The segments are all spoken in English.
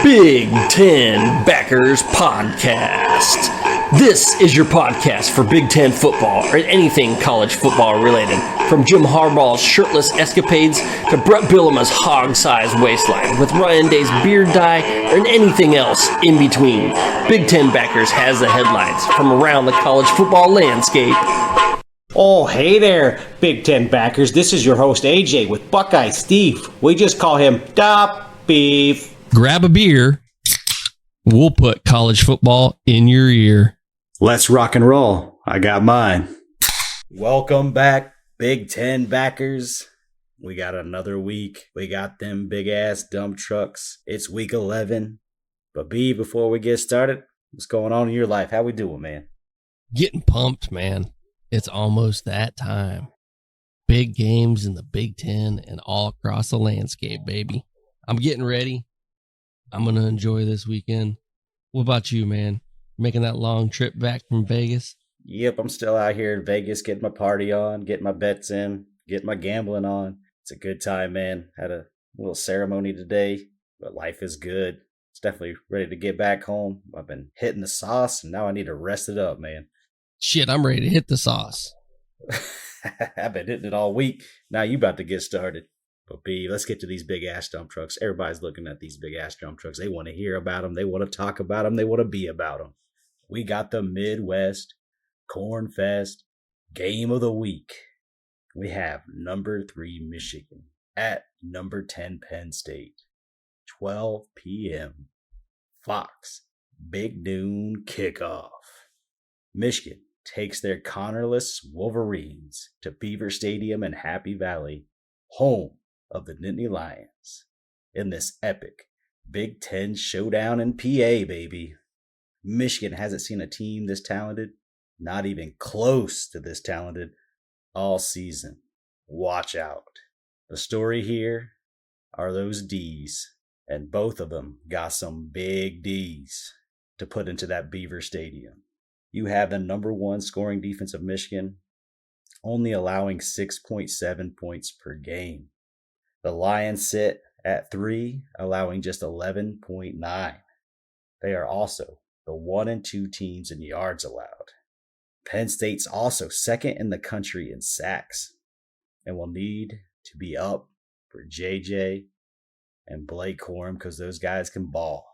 Big Ten Backers Podcast. This is your podcast for Big Ten football or anything college football related. From Jim Harbaugh's shirtless escapades to Brett Bielema's hog-sized waistline with Ryan Day's beard dye and anything else in between. Big Ten Backers has the headlines from around the college football landscape. Oh, hey there, Big Ten Backers. This is your host, AJ, with Buckeye Steve. We just call him Da Beve. Grab a beer. We'll put college football in your ear. Let's rock and roll. I got mine. Welcome back, Big Ten Backers. We got another week. We got them big-ass dump trucks. It's week 11. But B, before we get started, what's going on in your life? How we doing, man? Getting pumped, man. It's almost that time. Big games in the Big Ten and all across the landscape, baby. I'm getting ready. I'm going to enjoy this weekend. What about you, man? Making that long trip back from Vegas? Yep, I'm still out here in Vegas getting my party on, getting my bets in, getting my gambling on. It's a good time, man. Had a little ceremony today, but life is good. It's definitely ready to get back home. I've been hitting the sauce, and now I need to rest it up, man. Shit, I'm ready to hit the sauce. I've been hitting it all week. Now you about to get started. But B, let's get to these big-ass dump trucks. Everybody's looking at these big-ass dump trucks. They want to hear about them. They want to talk about them. They want to be about them. We got the Midwest Corn Fest Game of the Week. We have number 3 Michigan at number 10 Penn State. 12 p.m. Fox. Big noon kickoff. Michigan takes their Connorless Wolverines to Beaver Stadium in Happy Valley, home of the Nittany Lions, in this epic Big Ten showdown in PA, baby. Michigan hasn't seen a team this talented, not even close to this talented, all season. Watch out. The story here are those D's, and both of them got some big D's to put into that Beaver Stadium. You have the number 1 scoring defense of Michigan, only allowing 6.7 points per game. The Lions sit at 3, allowing just 11.9. They are also the 1 and 2 teams in yards allowed. Penn State's also second in the country in sacks and will need to be up for JJ and Blake Corum because those guys can ball.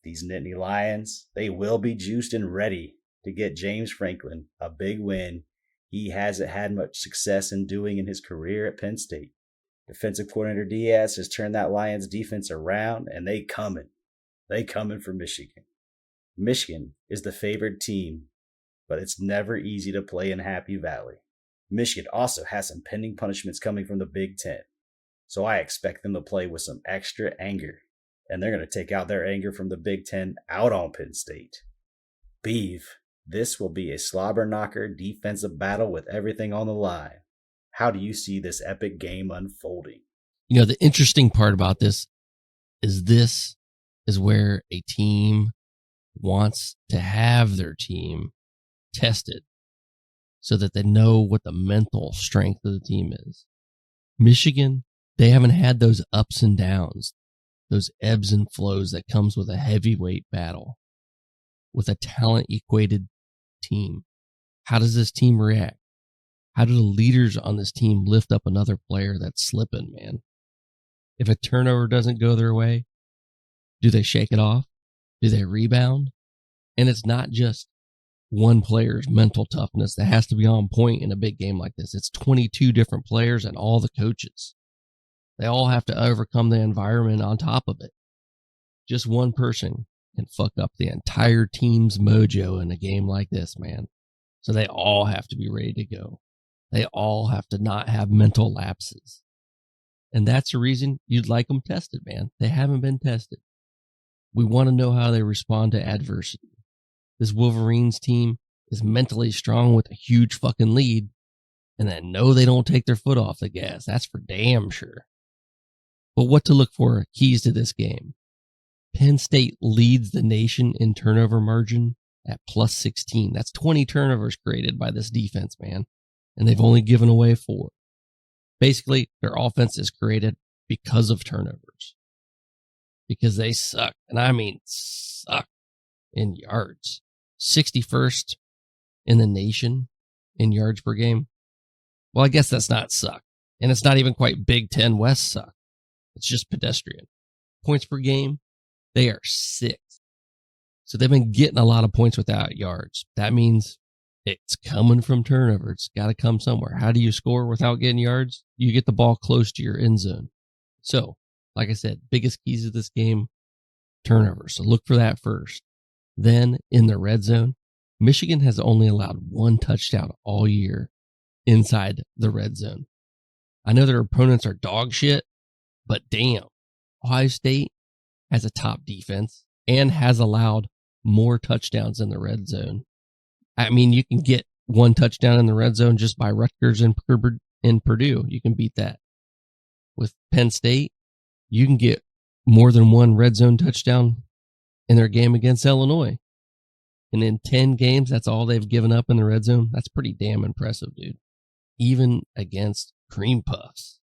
These Nittany Lions, they will be juiced and ready to get James Franklin a big win he hasn't had much success in doing in his career at Penn State. Defensive coordinator Diaz has turned that Lions defense around, and they coming. They coming for Michigan. Michigan is the favored team, but it's never easy to play in Happy Valley. Michigan also has some pending punishments coming from the Big Ten, so I expect them to play with some extra anger, and they're going to take out their anger from the Big Ten out on Penn State. Beve, this will be a slobber knocker defensive battle with everything on the line. How do you see this epic game unfolding? You know, the interesting part about this is where a team wants to have their team tested so that they know what the mental strength of the team is. Michigan, they haven't had those ups and downs, those ebbs and flows that comes with a heavyweight battle, with a talent-equated team. How does this team react? How do the leaders on this team lift up another player that's slipping, man? If a turnover doesn't go their way, do they shake it off? Do they rebound? And it's not just one player's mental toughness that has to be on point in a big game like this. It's 22 different players and all the coaches. They all have to overcome the environment on top of it. Just one person can fuck up the entire team's mojo in a game like this, man. So they all have to be ready to go. They all have to not have mental lapses. And that's the reason you'd like them tested, man. They haven't been tested. We want to know how they respond to adversity. This Wolverines team is mentally strong with a huge fucking lead, and then no, they don't take their foot off the gas. That's for damn sure. But what to look for keys to this game. Penn State leads the nation in turnover margin at plus 16. That's 20 turnovers created by this defense, man. And they've only given away 4. Basically, their offense is created because of turnovers. because they suck. And I mean, suck in yards. 61st in the nation in yards per game. Well, I guess that's not suck. And it's not even quite Big Ten West suck. It's just pedestrian. Points per game, they are 6th. So they've been getting a lot of points without yards. That means it's coming from turnover. It's got to come somewhere. How do you score without getting yards? You get the ball close to your end zone. So, like I said, biggest keys of this game, turnover. So look for that first. Then in the red zone, Michigan has only allowed 1 touchdown all year inside the red zone. I know their opponents are dog shit, but damn, Ohio State has a top defense and has allowed more touchdowns in the red zone. I mean, you can get 1 touchdown in the red zone just by Rutgers and Purdue. You can beat that. With Penn State, you can get more than 1 red zone touchdown in their game against Illinois. And in 10 games, that's all they've given up in the red zone. That's pretty damn impressive, dude. Even against Cream Puffs.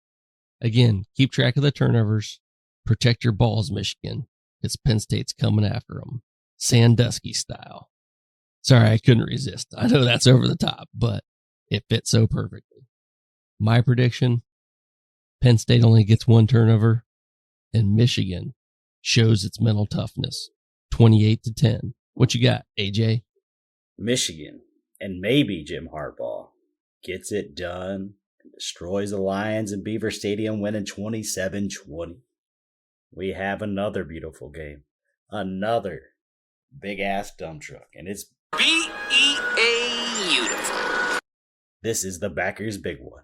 Again, keep track of the turnovers. Protect your balls, Michigan, because Penn State's coming after them. Sandusky style. Sorry, I couldn't resist. I know that's over the top, but it fits so perfectly. My prediction, Penn State only gets 1 turnover, and Michigan shows its mental toughness. 28-10. What you got, AJ? Michigan, and maybe Jim Harbaugh, gets it done and destroys the Lions in Beaver Stadium, winning 27-20. We have another beautiful game. Another big-ass dump truck, and it's beautiful. This is the backers' big one.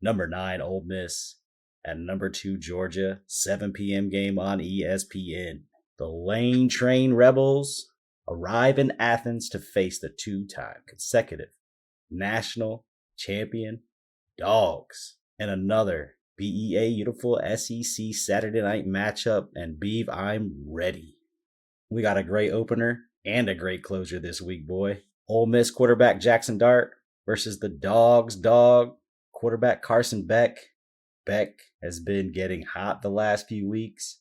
Number 9, Ole Miss, and number 2, Georgia, 7 p.m. game on ESPN. The Lane Train Rebels arrive in Athens to face the 2-time consecutive national champion Dogs in another beautiful SEC Saturday night matchup. And Beve, I'm ready. We got a great opener and a great closer this week, boy. Ole Miss quarterback Jackson Dart versus the Dogs dog quarterback Carson Beck. Beck has been getting hot the last few weeks,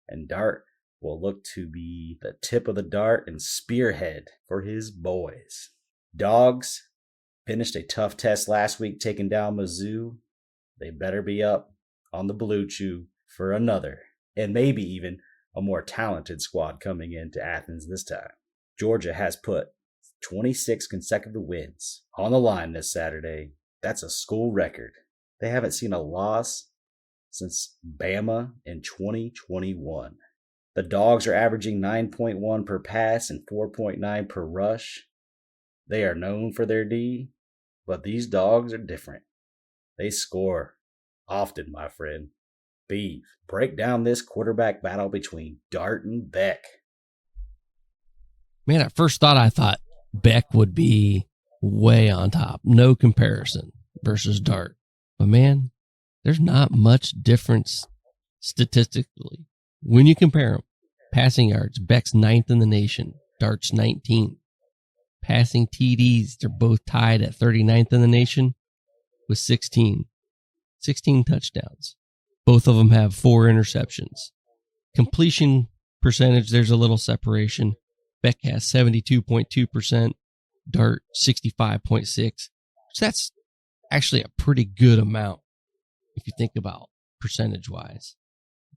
and Dart will look to be the tip of the dart and spearhead for his boys. Dogs finished a tough test last week taking down Mizzou. They better be up on the Blue Chew for another, and maybe even a more talented squad coming into Athens this time. Georgia has put 26 consecutive wins on the line this Saturday. That's a school record. They haven't seen a loss since Bama in 2021. The Dogs are averaging 9.1 per pass and 4.9 per rush. They are known for their D, but these Dogs are different. They score often, my friend. Beve, break down this quarterback battle between Dart and Beck. Man, at first I thought Beck would be way on top. No comparison versus Dart. But man, there's not much difference statistically. When you compare them, passing yards, Beck's 9th in the nation, Dart's 19th. Passing TDs, they're both tied at 39th in the nation with 16. 16 touchdowns. Both of them have 4 interceptions. Completion percentage, there's a little separation. Beck has 72.2%, Dart 65.6%. So that's actually a pretty good amount if you think about percentage-wise.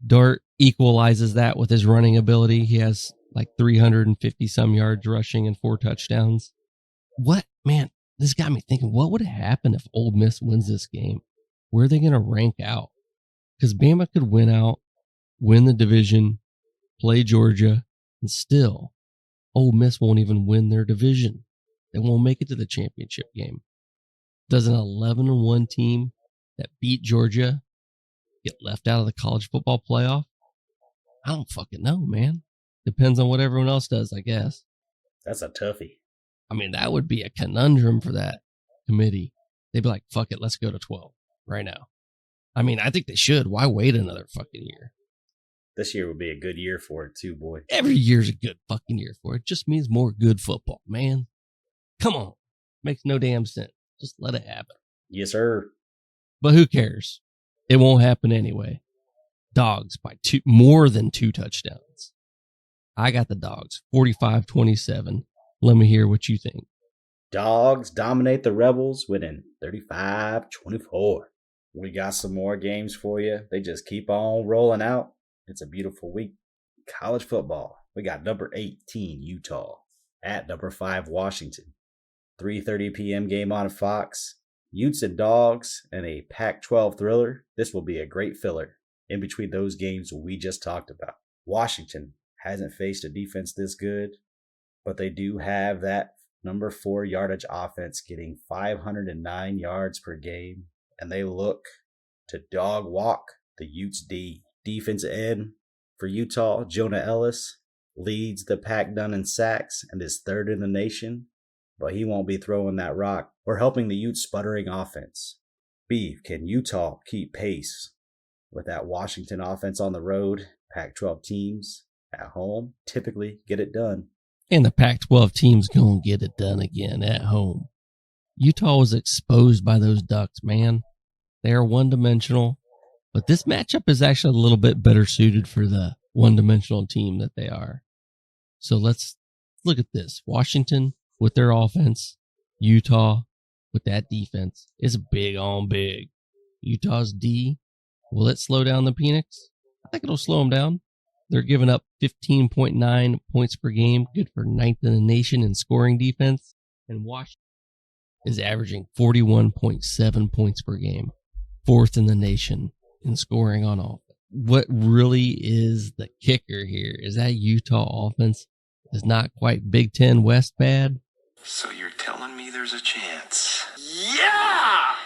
Dart equalizes that with his running ability. He has like 350-some yards rushing and 4 touchdowns. What? Man, this got me thinking, what would happen if Ole Miss wins this game? Where are they going to rank out? Because Bama could win out, win the division, play Georgia, and still, Ole Miss won't even win their division. They won't make it to the championship game. Does an 11-1 team that beat Georgia get left out of the college football playoff? I don't fucking know, man. Depends on what everyone else does, I guess. That's a toughie. I mean, that would be a conundrum for that committee. They'd be like, fuck it, let's go to 12 right now. I mean, I think they should. Why wait another fucking year? This year would be a good year for it too, boy. Every year's a good fucking year for it. It just means more good football, man. Come on. Makes no damn sense. Just let it happen. Yes, sir. But who cares? It won't happen anyway. Dogs by more than 2 touchdowns. I got the Dogs, 45-27. Let me hear what you think. Dogs dominate the Rebels, winning 35-24. We got some more games for you. They just keep on rolling out. It's a beautiful week. College football. We got number 18, Utah, at number 5, Washington. 3:30 p.m. game on Fox. Utes and Dogs and a Pac-12 thriller. This will be a great filler in between those games we just talked about. Washington hasn't faced a defense this good, but they do have that number 4 yardage offense getting 509 yards per game, and they look to dog walk the Utes D. Defensive end for Utah, Jonah Ellis, leads the pack done in sacks and is 3rd in the nation, but he won't be throwing that rock or helping the Utes' sputtering offense. Beve, can Utah keep pace with that Washington offense on the road? Pac-12 teams at home typically get it done. And the Pac-12 team's going to get it done again at home. Utah was exposed by those Ducks, man. They are one-dimensional, but this matchup is actually a little bit better suited for the one-dimensional team that they are. So let's look at this. Washington with their offense, Utah with that defense. It's big on big. Utah's D, will it slow down the Phoenix? I think it'll slow them down. They're giving up 15.9 points per game, good for 9th in the nation in scoring defense. And Washington is averaging 41.7 points per game, 4th in the nation in scoring on offense. What really is the kicker here is that Utah offense is not quite Big Ten West bad. So you're telling me there's a chance? Yeah!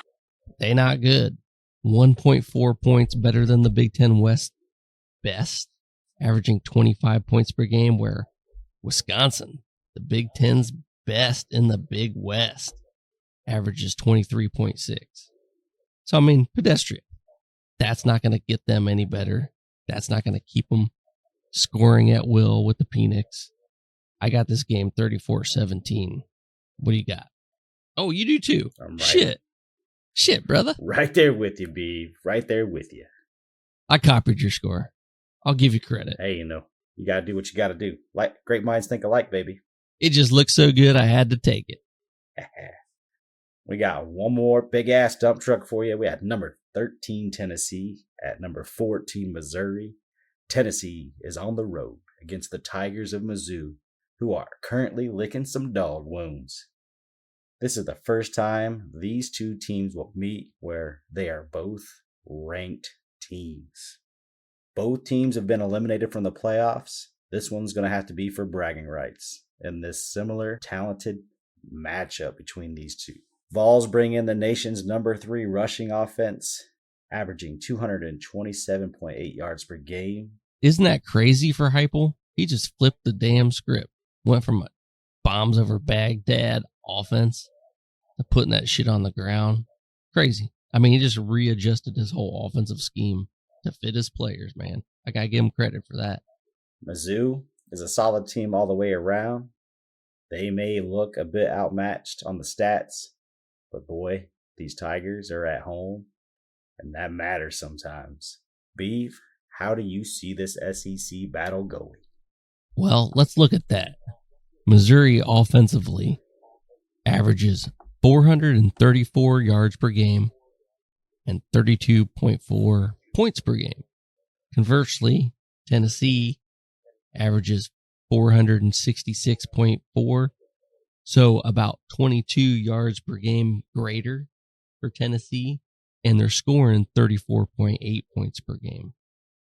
They not good. 1.4 points better than the Big Ten West best, averaging 25 points per game, where Wisconsin, the Big Ten's best in the Big West, averages 23.6. So, I mean, pedestrian. That's not going to get them any better. That's not going to keep them scoring at will with the Phoenix. I got this game 34-17. What do you got? Oh, you do too. I'm right. Shit, brother. Right there with you, Beve. Right there with you. I copied your score. I'll give you credit. Hey, you got to do what you got to do. Like great minds think alike, baby. It just looked so good, I had to take it. We got one more big-ass dump truck for you. We had number 13, Tennessee, at number 14, Missouri. Tennessee is on the road against the Tigers of Mizzou, who are currently licking some dog wounds. This is the first time these two teams will meet where they are both ranked teams. Both teams have been eliminated from the playoffs. This one's going to have to be for bragging rights in this similar talented matchup between these two. Vols bring in the nation's number 3 rushing offense, averaging 227.8 yards per game. Isn't that crazy for Heupel? He just flipped the damn script. Went from a bombs over Baghdad offense to putting that shit on the ground. Crazy. I mean, he just readjusted his whole offensive scheme to fit his players, man. I got to give him credit for that. Mizzou is a solid team all the way around. They may look a bit outmatched on the stats, but boy, these Tigers are at home, and that matters sometimes. Beve, how do you see this SEC battle going? Well, let's look at that. Missouri offensively averages 434 yards per game and 32.4 points per game. Conversely, Tennessee averages 466.4, so about 22 yards per game greater for Tennessee, and they're scoring 34.8 points per game.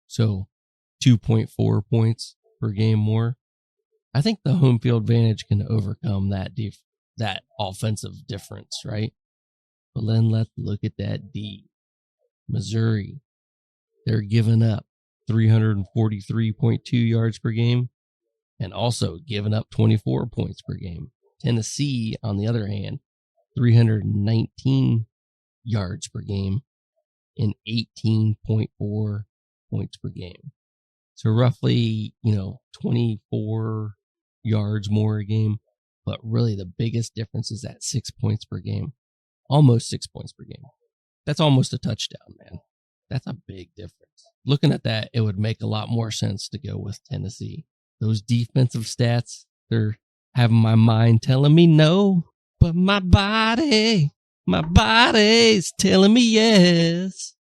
So 2.4 points per game more. I think the home field advantage can overcome that offensive difference, right? But then let's look at that D. Missouri, they're giving up 343.2 yards per game and also giving up 24 points per game. Tennessee, on the other hand, 319 yards per game and 18.4 points per game. So roughly, 24 yards more a game. But really the biggest difference is that 6 points per game. Almost 6 points per game. That's almost a touchdown, man. That's a big difference. looking at that, it would make a lot more sense to go with Tennessee. Those defensive stats, they're having my mind telling me no, but my body's telling me yes.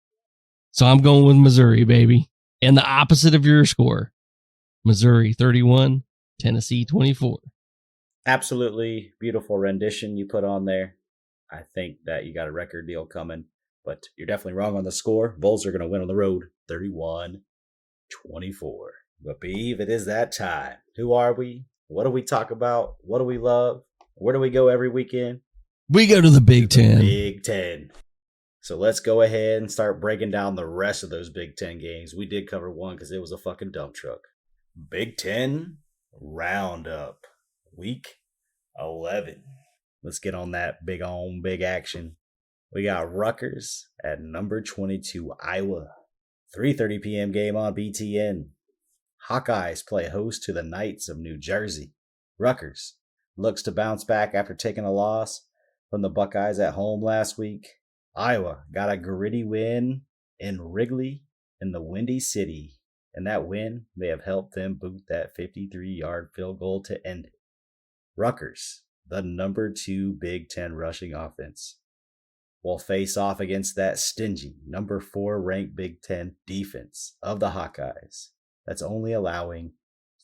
So I'm going with Missouri, baby. And the opposite of your score. Missouri 31, Tennessee 24. Absolutely beautiful rendition you put on there. I think that you got a record deal coming, but you're definitely wrong on the score. Bulls are going to win on the road 31-24. But Beve, it is that time. Who are we? What do we talk about? What do we love? Where do we go every weekend? We go to the Big Ten. Big Ten. So let's go ahead and start breaking down the rest of those Big Ten games. We did cover one because it was a fucking dump truck. Big Ten Roundup. Week 11. Let's get on that big action. We got Rutgers at number 22, Iowa. 3:30 p.m. game on BTN. Hawkeyes play host to the Knights of New Jersey. Rutgers looks to bounce back after taking a loss from the Buckeyes at home last week. Iowa got a gritty win in Wrigley in the Windy City, and that win may have helped them boot that 53-yard field goal to end it. Rutgers, the number 2 Big Ten rushing offense, will face off against that stingy number 4 ranked Big Ten defense of the Hawkeyes that's only allowing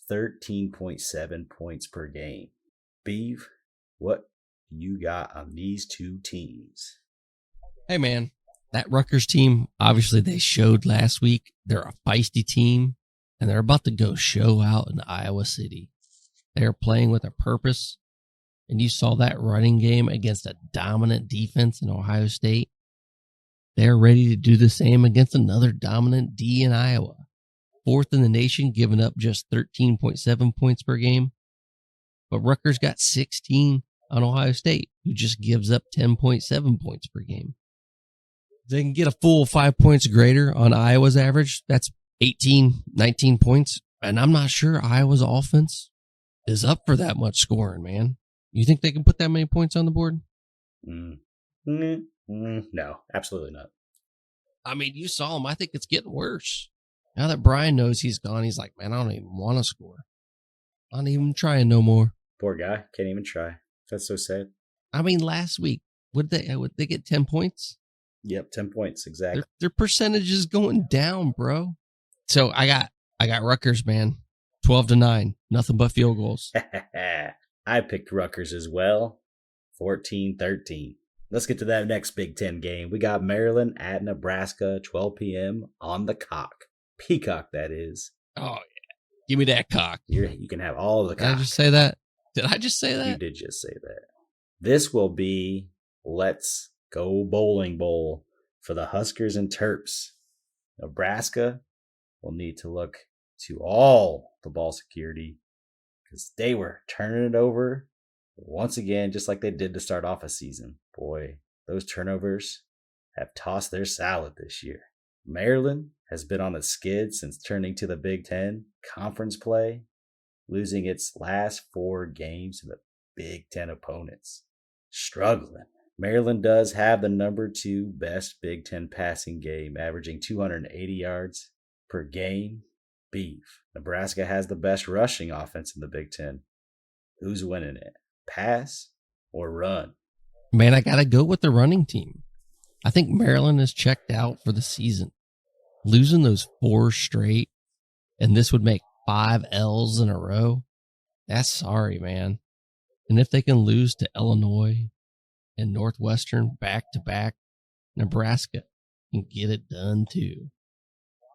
13.7 points per game. Beve, what do you got on these two teams? Hey, man, that Rutgers team, obviously they showed last week they're a feisty team, and they're about to go show out in Iowa City. They're playing with a purpose, and you saw that running game against a dominant defense in Ohio State. They're ready to do the same against another dominant D in Iowa. 4th in the nation, giving up just 13.7 points per game. But Rutgers got 16 on Ohio State, who just gives up 10.7 points per game. If they can get a full 5 points greater on Iowa's average, that's 18, 19 points. And I'm not sure Iowa's offense is up for that much scoring, man. You think they can put that many points on the board? No, absolutely not. I mean, you saw him. I think it's getting worse. Now that Brian knows he's gone, he's like, man, I don't even want to score. I'm not even trying no more. Poor guy. Can't even try. That's so sad. I mean, last week, would they get 10 points? Yep, 10 points, exactly. Their percentage is going down, bro. So I got Rutgers, man. 12-9. Nothing but field goals. I picked Rutgers as well. 14-13. Let's get to that next Big Ten game. We got Maryland at Nebraska, 12 p.m. on the cock. Peacock, that is. Oh, yeah. Give me that cock. You can have all of the cock. Did I just say that? Did I just say that? You did just say that. This will be Let's Go Bowling Bowl for the Huskers and Terps. Nebraska will need to look to all the ball security because they were turning it over once again, just like they did to start off a season. Boy, those turnovers have tossed their salad this year. Maryland has been on a skid since turning to the Big Ten conference play, losing its last 4 games to the Big Ten opponents. Struggling. Maryland does have the number 2 best Big Ten passing game, averaging 280 yards per game. Beve. Nebraska has the best rushing offense in the Big Ten. Who's winning it? Pass or run? Man, I got to go with the running team. I think Maryland is checked out for the season. Losing those 4 straight, and this would make 5 L's in a row. That's sorry, man. And if they can lose to Illinois and Northwestern back-to-back, Nebraska can get it done too.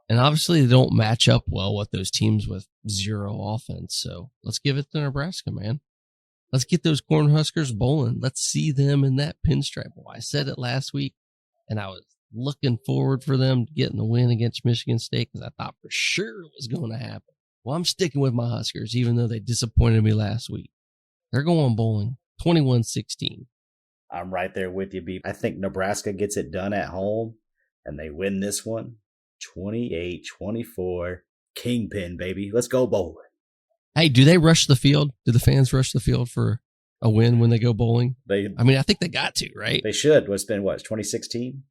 And obviously they don't match up well with those teams with 0 offense. So let's give it to Nebraska, man. Let's get those Cornhuskers bowling. Let's see them in that pinstripe. Well, I said it last week, and I was looking forward for them getting the win against Michigan State because I thought for sure it was going to happen. Well, I'm sticking with my Huskers, even though they disappointed me last week. They're going bowling 21-16. I'm right there with you, B. I think Nebraska gets it done at home, and they win this one 28-24. Kingpin, baby. Let's go bowling. Hey, do they rush the field? Do the fans rush the field for a win when they go bowling? I think they got to, right? They should. It's been, 2016?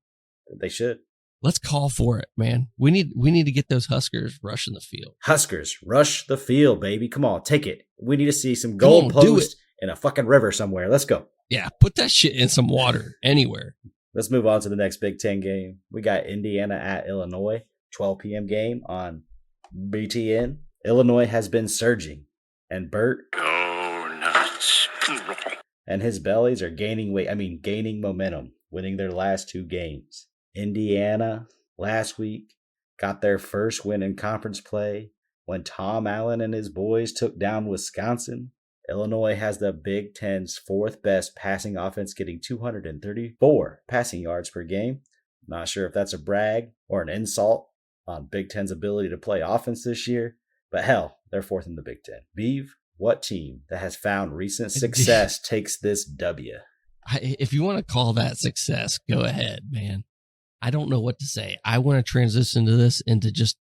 They should. let's call for it, man. We need to get those Huskers rushing the field. Huskers, rush the field, baby. Come on, take it. We need to see some Come on, goal do post in a fucking river somewhere. Let's go. Yeah, put that shit in some water anywhere. Let's move on to the next Big Ten game. We got Indiana at Illinois, 12 p.m. game on BTN. Illinois has been surging, and Bert Go nuts. and his bellies are gaining weight. Gaining momentum, winning their last 2 games. Indiana last week got their first win in conference play when Tom Allen and his boys took down Wisconsin. Illinois has the Big Ten's 4th best passing offense, getting 234 passing yards per game. Not sure if that's a brag or an insult on Big Ten's ability to play offense this year, but hell, they're 4th in the Big Ten. Beve, what team that has found recent success takes this W? If you want to call that success, go ahead, man. I don't know what to say. I want to transition to this into just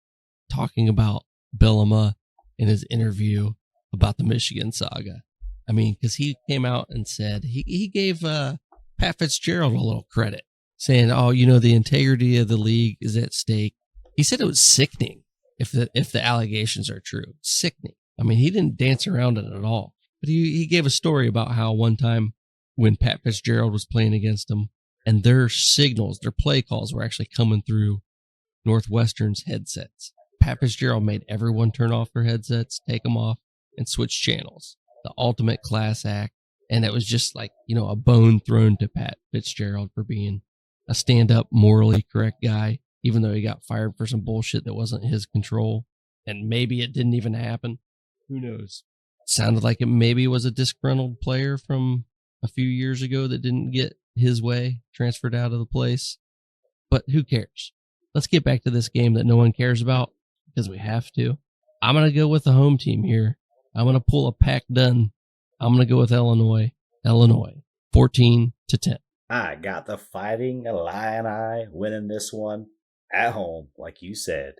talking about Bielema in his interview about the Michigan saga. Because he came out and said he gave Pat Fitzgerald a little credit, saying, the integrity of the league is at stake. He said it was sickening if the allegations are true. Sickening. He didn't dance around it at all. But he gave a story about how one time when Pat Fitzgerald was playing against him, and their signals, their play calls were actually coming through Northwestern's headsets. Pat Fitzgerald made everyone turn off their headsets, take them off, and switch channels. The ultimate class act. And it was just like, a bone thrown to Pat Fitzgerald for being a stand-up, morally correct guy, even though he got fired for some bullshit that wasn't his control. And maybe it didn't even happen. Who knows? Sounded like it maybe was a disgruntled player from a few years ago that didn't get his way, transferred out of the place. But who cares? Let's get back to this game that no one cares about, because we have to. I'm going to go with the home team here. I'm going to pull a pack done. I'm going to go with Illinois. Illinois, 14-10. I got the Fighting Illini winning this one at home, like you said,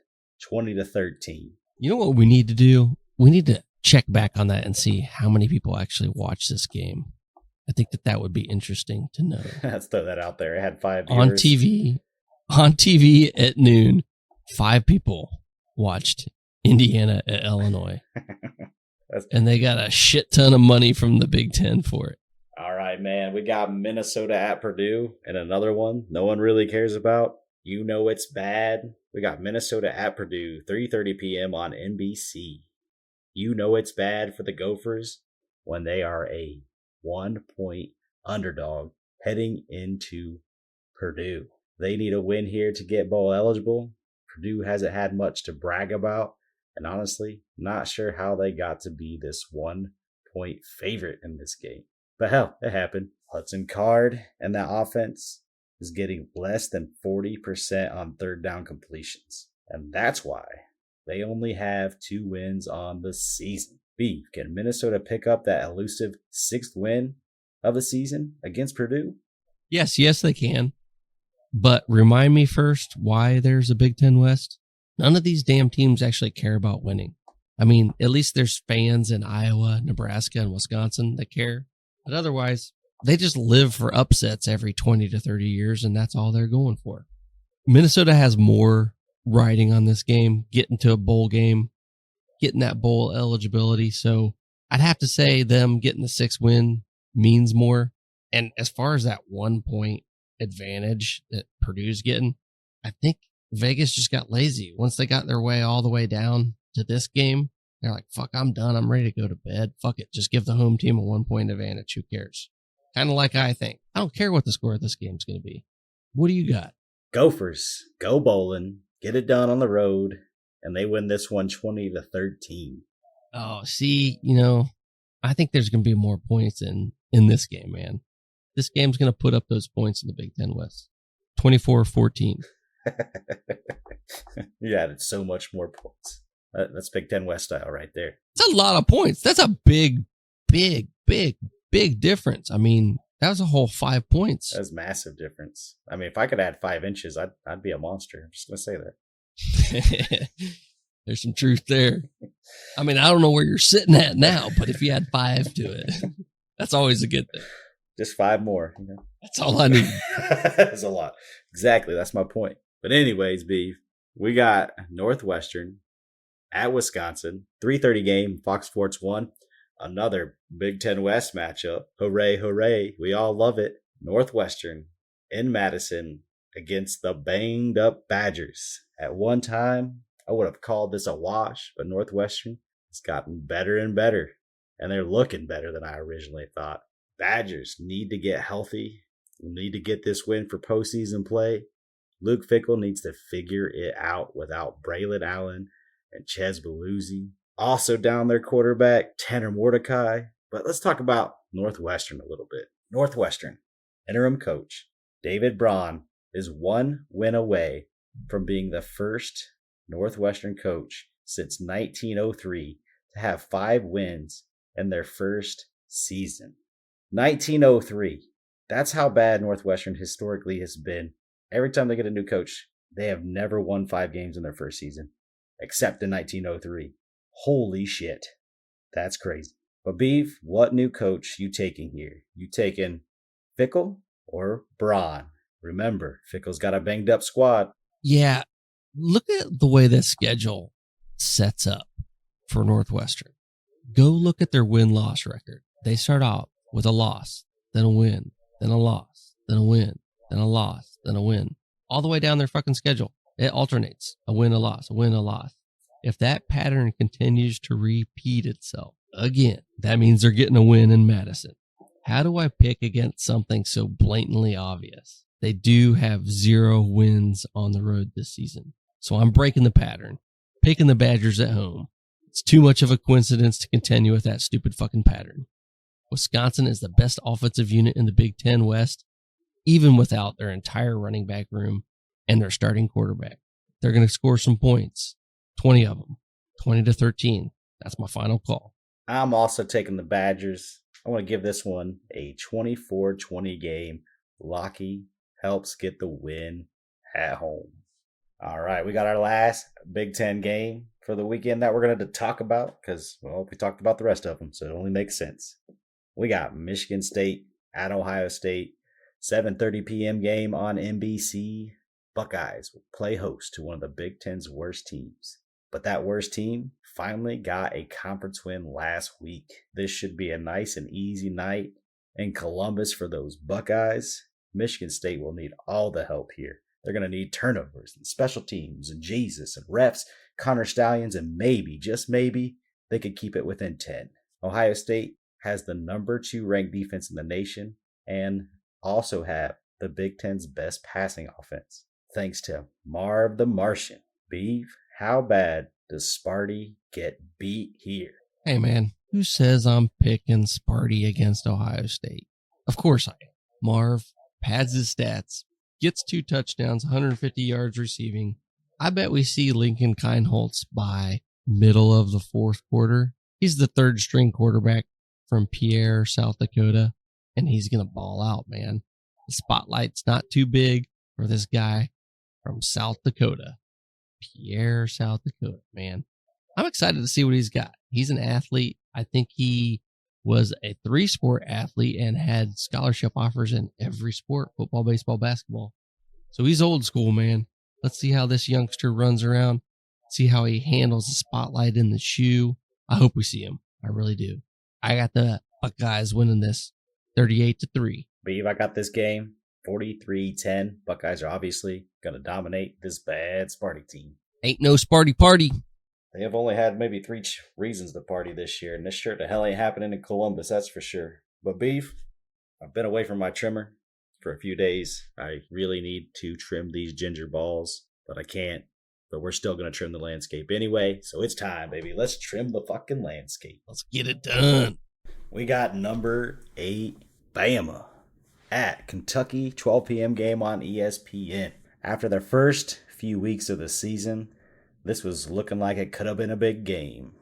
20-13. You know what we need to do? We need to check back on that and see how many people actually watch this game. I think that would be interesting to know. Let's throw that out there. It had 5 viewers. On TV at noon, 5 people watched Indiana at Illinois. And they got a shit ton of money from the Big Ten for it. All right, man. We got Minnesota at Purdue and another one no one really cares about. You know it's bad. We got Minnesota at Purdue, 3:30 p.m. on NBC. You know it's bad for the Gophers when they are a 1-point underdog heading into Purdue. They need a win here to get bowl eligible. Purdue hasn't had much to brag about. And honestly, not sure how they got to be this 1-point favorite in this game. But hell, it happened. Hudson Card and that offense is getting less than 40% on 3rd down completions. And that's why they only have 2 wins on the season. Beve, can Minnesota pick up that elusive 6th win of the season against Purdue? Yes, they can. But remind me first why there's a Big Ten West. None of these damn teams actually care about winning. At least there's fans in Iowa, Nebraska, and Wisconsin that care. But otherwise, they just live for upsets every 20 to 30 years, and that's all they're going for. Minnesota has more riding on this game, getting to a bowl game, getting that bowl eligibility. So I'd have to say them getting the 6th win means more. And as far as that 1-point advantage that Purdue's getting, I think Vegas just got lazy. Once they got their way all the way down to this game, they're like, fuck, I'm done. I'm ready to go to bed. Fuck it. Just give the home team a 1-point advantage. Who cares? Kind of like I think. I don't care what the score of this game's going to be. What do you got? Gophers, go bowling, get it done on the road, and they win this one 20-13. Oh, see, I think there's going to be more points in this game, man. This game's going to put up those points in the Big Ten West. 24-14. You added so much more points. That's Big Ten West style right there. It's a lot of points. That's a big difference. That was a whole 5 points. That's massive difference. If I could add 5 inches, I'd be a monster. I'm just going to say that. There's some truth there. I don't know where you're sitting at now, but if you add 5 to it, that's always a good thing. Just 5 more. That's all I need. That's a lot. Exactly. That's my point. But anyways, Beef, we got Northwestern at Wisconsin, 3:30 game, Fox Sports 1. Another Big Ten West matchup. Hooray, hooray. We all love it. Northwestern in Madison against the banged up Badgers. At one time, I would have called this a wash, but Northwestern has gotten better and better, and they're looking better than I originally thought. Badgers need to get healthy, need to get this win for postseason play. Luke Fickell needs to figure it out without Braylon Allen and Ches Belusi. Also down their quarterback, Tanner Mordecai. But let's talk about Northwestern a little bit. Northwestern, interim coach, David Braun, is one win away from being the first Northwestern coach since 1903 to have 5 wins in their first season. 1903. That's how bad Northwestern historically has been. Every time they get a new coach, they have never won 5 games in their first season, except in 1903. Holy shit. That's crazy. But Beef, what new coach you taking here? You taking Fickell or Braun? Remember, Fickell's got a banged up squad. Yeah, look at the way that schedule sets up for Northwestern. Go look at their win-loss record. They start out with a loss, then a win, then a loss, then a win, then a loss, then a win. All the way down their fucking schedule. It alternates. A win, a loss, a win, a loss. If that pattern continues to repeat itself again, that means they're getting a win in Madison. How do I pick against something so blatantly obvious? They do have 0 wins on the road this season. So I'm breaking the pattern, picking the Badgers at home. It's too much of a coincidence to continue with that stupid fucking pattern. Wisconsin is the best offensive unit in the Big Ten West, even without their entire running back room and their starting quarterback. They're going to score some points, 20 of them, 20-13. That's my final call. I'm also taking the Badgers. I want to give this one a 24-20 game. Lockie helps get the win at home. All right, we got our last Big Ten game for the weekend that we're going to talk about because, well, we talked about the rest of them, so it only makes sense. We got Michigan State at Ohio State, 7:30 p.m. game on NBC. Buckeyes will play host to one of the Big Ten's worst teams. But that worst team finally got a conference win last week. This should be a nice and easy night in Columbus for those Buckeyes. Michigan State will need all the help here. They're going to need turnovers and special teams and Jesus and refs, Connor Stallions, and maybe, just maybe, they could keep it within 10. Ohio State has the number 2 ranked defense in the nation and also have the Big Ten's best passing offense, thanks to Marv the Martian. Beve, how bad does Sparty get beat here? Hey, man, who says I'm picking Sparty against Ohio State? Of course I am. Marv pads his stats, gets 2 touchdowns, 150 yards receiving. I bet we see Lincoln Kienholz by middle of the 4th quarter. He's the 3rd string quarterback from Pierre, South Dakota, and he's going to ball out, man. The spotlight's not too big for this guy from South Dakota. Pierre, South Dakota, man. I'm excited to see what he's got. He's an athlete. I think he was a 3-sport athlete and had scholarship offers in every sport, football, baseball, basketball. So he's old school, man. Let's see how this youngster runs around. See how he handles the spotlight in the shoe. I hope we see him. I really do. I got the Buckeyes winning this 38-3. Beve, I got this game 43-10. Buckeyes are obviously going to dominate this bad Sparty team. Ain't no Sparty party. They have only had maybe 3 reasons to party this year, and this sure the hell ain't happening in Columbus, that's for sure. But Beef, I've been away from my trimmer for a few days. I really need to trim these ginger balls, but I can't. But we're still going to trim the landscape anyway, so it's time, baby. Let's trim the fucking landscape. Let's get it done. We got number 8, Bama, at Kentucky, 12 p.m. game on ESPN. After their first few weeks of the season, this was looking like it could have been a big game.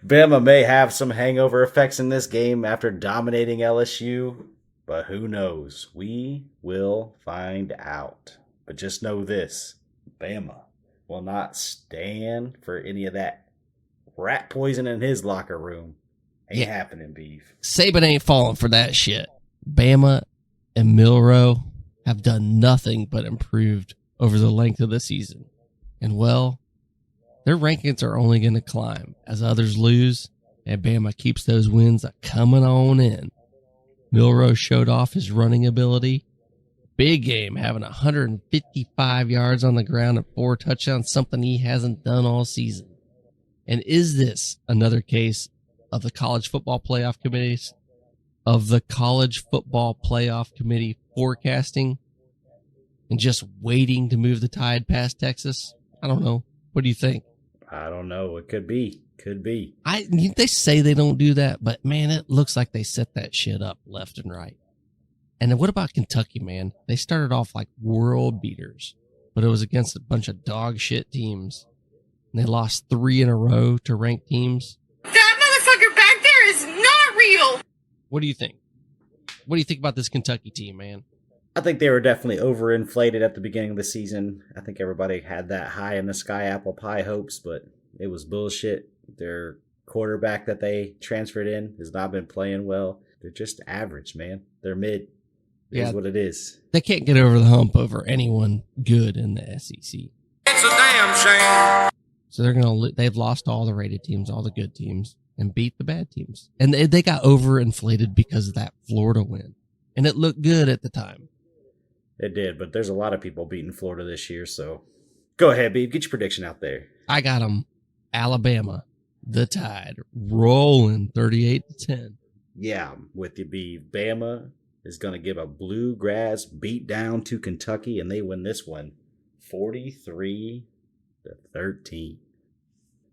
Bama may have some hangover effects in this game after dominating LSU, but who knows? We will find out. But just know this, Bama will not stand for any of that rat poison in his locker room. Ain't happening, Beef. Saban ain't falling for that shit. Bama and Milroe have done nothing but improved over the length of the season. And well, their rankings are only going to climb as others lose and Bama keeps those wins coming on in. Milroe showed off his running ability. Big game, having 155 yards on the ground and 4 touchdowns, something he hasn't done all season. And is this another case of the college football playoff committee forecasting and just waiting to move the tide past Texas? I don't know. What do you think? I don't know. It could be. They say they don't do that, but man, it looks like they set that shit up left and right. And then what about Kentucky, man? They started off like world beaters, but it was against a bunch of dog shit teams. And they lost 3 in a row to ranked teams. That motherfucker back there is not real. What do you think? What do you think about this Kentucky team, man? I think they were definitely overinflated at the beginning of the season. I think everybody had that high in the sky apple pie hopes, but it was bullshit. Their quarterback that they transferred in has not been playing well. They're just average, man. They're mid. It is what it is. They can't get over the hump over anyone good in the SEC. It's a damn shame. So they've lost all the rated teams, all the good teams, and beat the bad teams. And they got overinflated because of that Florida win. And it looked good at the time. It did, but there's a lot of people beating Florida this year, so go ahead, Bebe. Get your prediction out there. I got them. Alabama, the Tide, rolling 38-10. Yeah, I'm with you, Bebe. Bama is going to give a bluegrass beat down to Kentucky, and they win this one 43-13.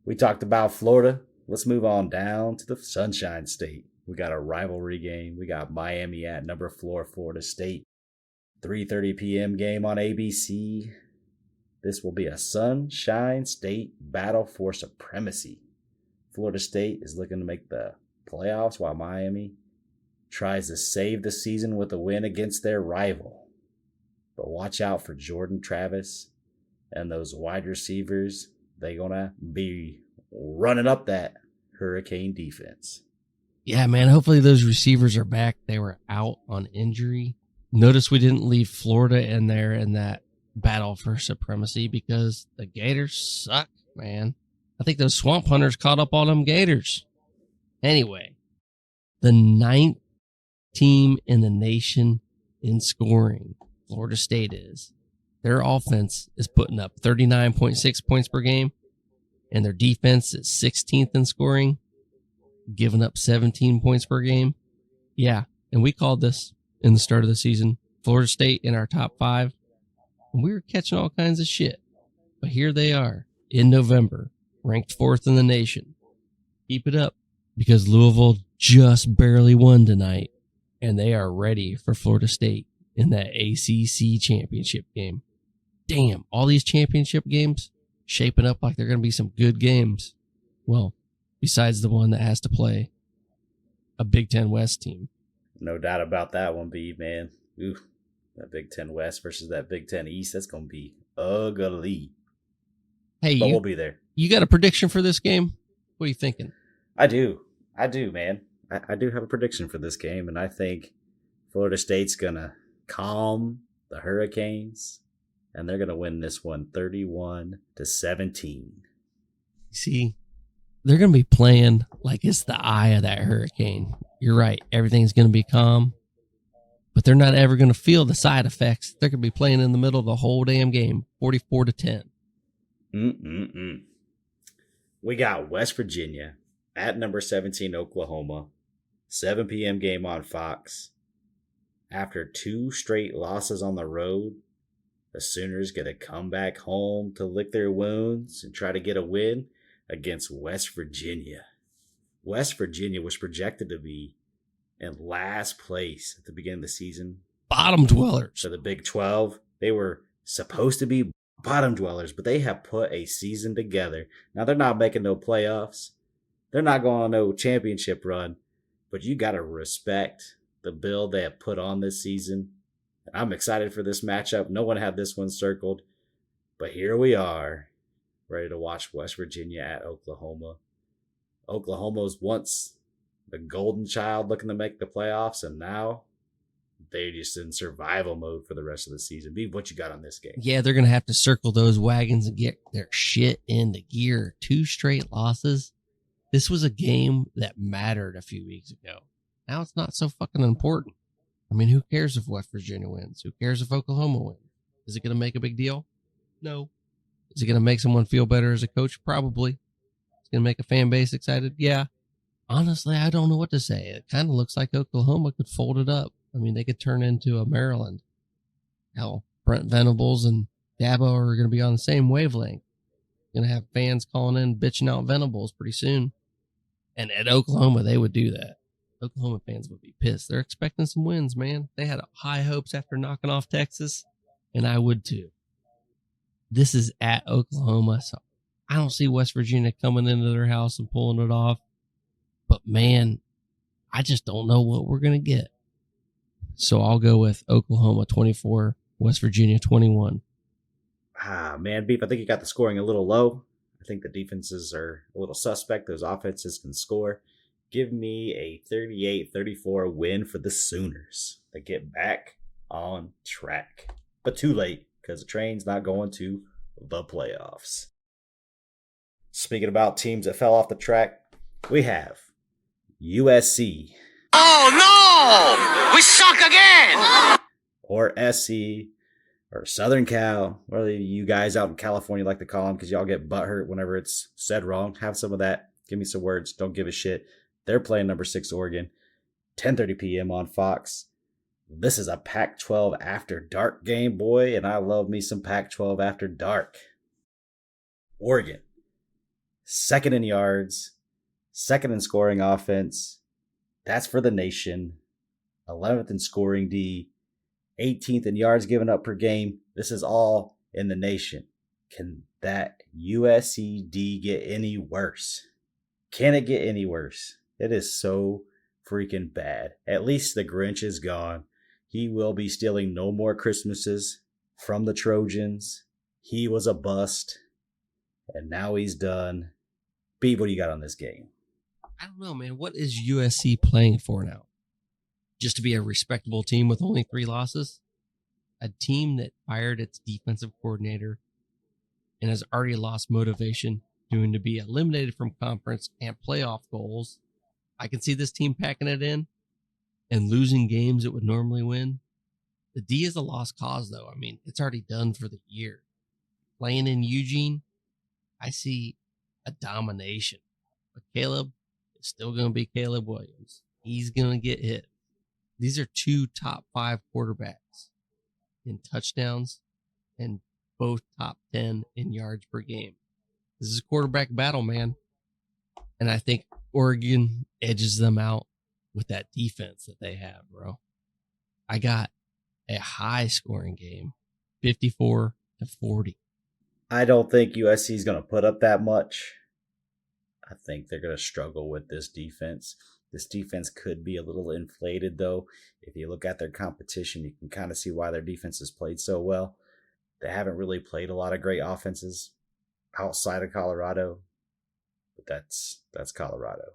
We talked about Florida. Let's move on down to the Sunshine State. We got a rivalry game. We got Miami at number 4, Florida State. 3:30 p.m. game on ABC. This will be a Sunshine State battle for supremacy. Florida State is looking to make the playoffs while Miami tries to save the season with a win against their rival. But watch out for Jordan Travis and those wide receivers. They're going to be running up that Hurricane defense. Yeah, man, hopefully those receivers are back. They were out on injury. Notice we didn't leave Florida in there in that battle for supremacy because the Gators suck, man. I think those Swamp Hunters caught up on them Gators. Anyway, the 9th team in the nation in scoring, Florida State is. Their offense is putting up 39.6 points per game, and their defense is 16th in scoring, giving up 17 points per game. Yeah, and we called this in the start of the season, Florida State in our top 5, and we were catching all kinds of shit. But here they are in November, ranked 4th in the nation. Keep it up, because Louisville just barely won tonight, and they are ready for Florida State in that ACC championship game. Damn, all these championship games shaping up like they're going to be some good games. Well, besides the one that has to play a Big Ten West team. No doubt about that one, B, man. Ooh, that Big Ten West versus that Big Ten East, that's going to be ugly. Hey, but we'll be there. You got a prediction for this game? What are you thinking? I do, man. I do have a prediction for this game, and I think Florida State's going to calm the Hurricanes, and they're going to win this one 31-17. See, they're going to be playing like it's the eye of that hurricane. You're right. Everything's going to be calm, but they're not ever going to feel the side effects. They're going to be playing in the middle of the whole damn game, 44-10. We got West Virginia at number 17, Oklahoma. 7 p.m. game on Fox. After 2 straight losses on the road, the Sooners get to come back home to lick their wounds and try to get a win against West Virginia. West Virginia was projected to be in last place at the beginning of the season. Bottom dwellers. For the Big 12. They were supposed to be bottom dwellers, but they have put a season together. Now, they're not making no playoffs. They're not going on no championship run, but you got to respect the build they have put on this season. I'm excited for this matchup. No one had this one circled, but here we are, ready to watch West Virginia at Oklahoma. Oklahoma was once the golden child looking to make the playoffs, and now They're just in survival mode for the rest of the season. Beve, what you got on this game? Yeah, they're going to have to circle those wagons and get their shit into gear. 2 straight losses. This was a game that mattered a few weeks ago. Now it's not so fucking important. I mean, who cares if West Virginia wins? Who cares if Oklahoma wins? Is it going to make a big deal? No. Is it going to make someone feel better as a coach? Probably. It's going to make a fan base excited? Yeah. Honestly, I don't know what to say. It kind of looks like Oklahoma could fold it up. I mean, they could turn into a Maryland. Hell, Brent Venables and Dabo are going to be on the same wavelength. Going to have fans calling in, bitching out Venables pretty soon. And at Oklahoma, they would do that. Oklahoma fans would be pissed. They're expecting some wins, man. They had high hopes after knocking off Texas, and I would too. This is at Oklahoma, so I don't see West Virginia coming into their house and pulling it off. But, man, I just don't know what we're going to get. So I'll go with Oklahoma 24, West Virginia 21. Man, Beef, I think you got the scoring a little low. I think the defenses are a little suspect. Those offenses can score. Give me a 38-34 win for the Sooners. They get back on track. But too late, because the train's not going to the playoffs. Speaking about teams that fell off the track, we have USC. Oh no! We suck again! Or SC, or Southern Cal, whether you guys out in California like to call them, because y'all get butthurt whenever it's said wrong. Have some of that. Give me some words. Don't give a shit. They're playing number 6 Oregon, 10:30 p.m. on Fox. This is a Pac-12 after dark game, boy, and I love me some Pac-12 after dark. Oregon, 2nd in yards, 2nd in scoring offense. That's for the nation. 11th in scoring D, 18th in yards given up per game. This is all in the nation. Can that USC D get any worse? Can it get any worse? It is so freaking bad. At least the Grinch is gone. He will be stealing no more Christmases from the Trojans. He was a bust, and now he's done. Beeb, what do you got on this game? I don't know, man. What is USC playing for now? Just to be a respectable team with only 3 losses? A team that fired its defensive coordinator and has already lost motivation, due to be eliminated from conference and playoff goals. I can see this team packing it in and losing games it would normally win. The D is a lost cause, though. I mean, it's already done for the year. Playing in Eugene, I see a domination. But Caleb is still going to be Caleb Williams. He's going to get hit. These are 2 top 5 quarterbacks in touchdowns and both top 10 in yards per game. This is a quarterback battle, man. And I think Oregon edges them out with that defense that they have, bro. I got a high scoring game, 54-40. I don't think USC is going to put up that much. I think they're going to struggle with this defense. This defense could be a little inflated, though. If you look at their competition, you can kind of see why their defense has played so well. They haven't really played a lot of great offenses outside of Colorado, but that's Colorado.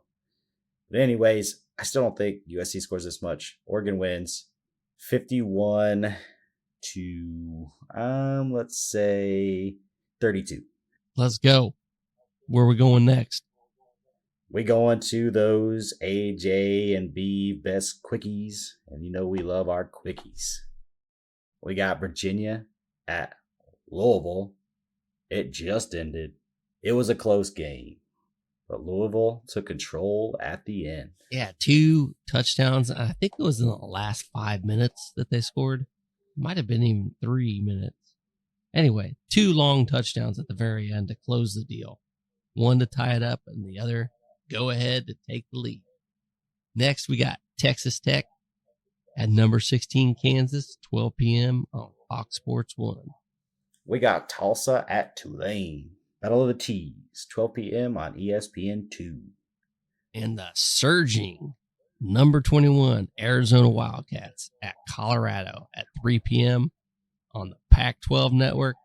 But anyways, I still don't think USC scores this much. Oregon wins 51 to, let's say 32. Let's go. Where are we going next? We go into those AJ and B best quickies, and you know we love our quickies. We got Virginia at Louisville. It just ended. It was a close game, but Louisville took control at the end. Yeah, 2 touchdowns. I think it was in the last 5 minutes that they scored. Might have been even 3 minutes. Anyway, 2 long touchdowns at the very end to close the deal. One to tie it up and the other go ahead to take the lead. Next, we got Texas Tech at number 16 Kansas, 12 p.m. on Fox Sports 1. We got Tulsa at Tulane. Battle of the T's, 12 p.m. on ESPN2. And the surging number 21 Arizona Wildcats at Colorado at 3 p.m. on the Pac-12 network.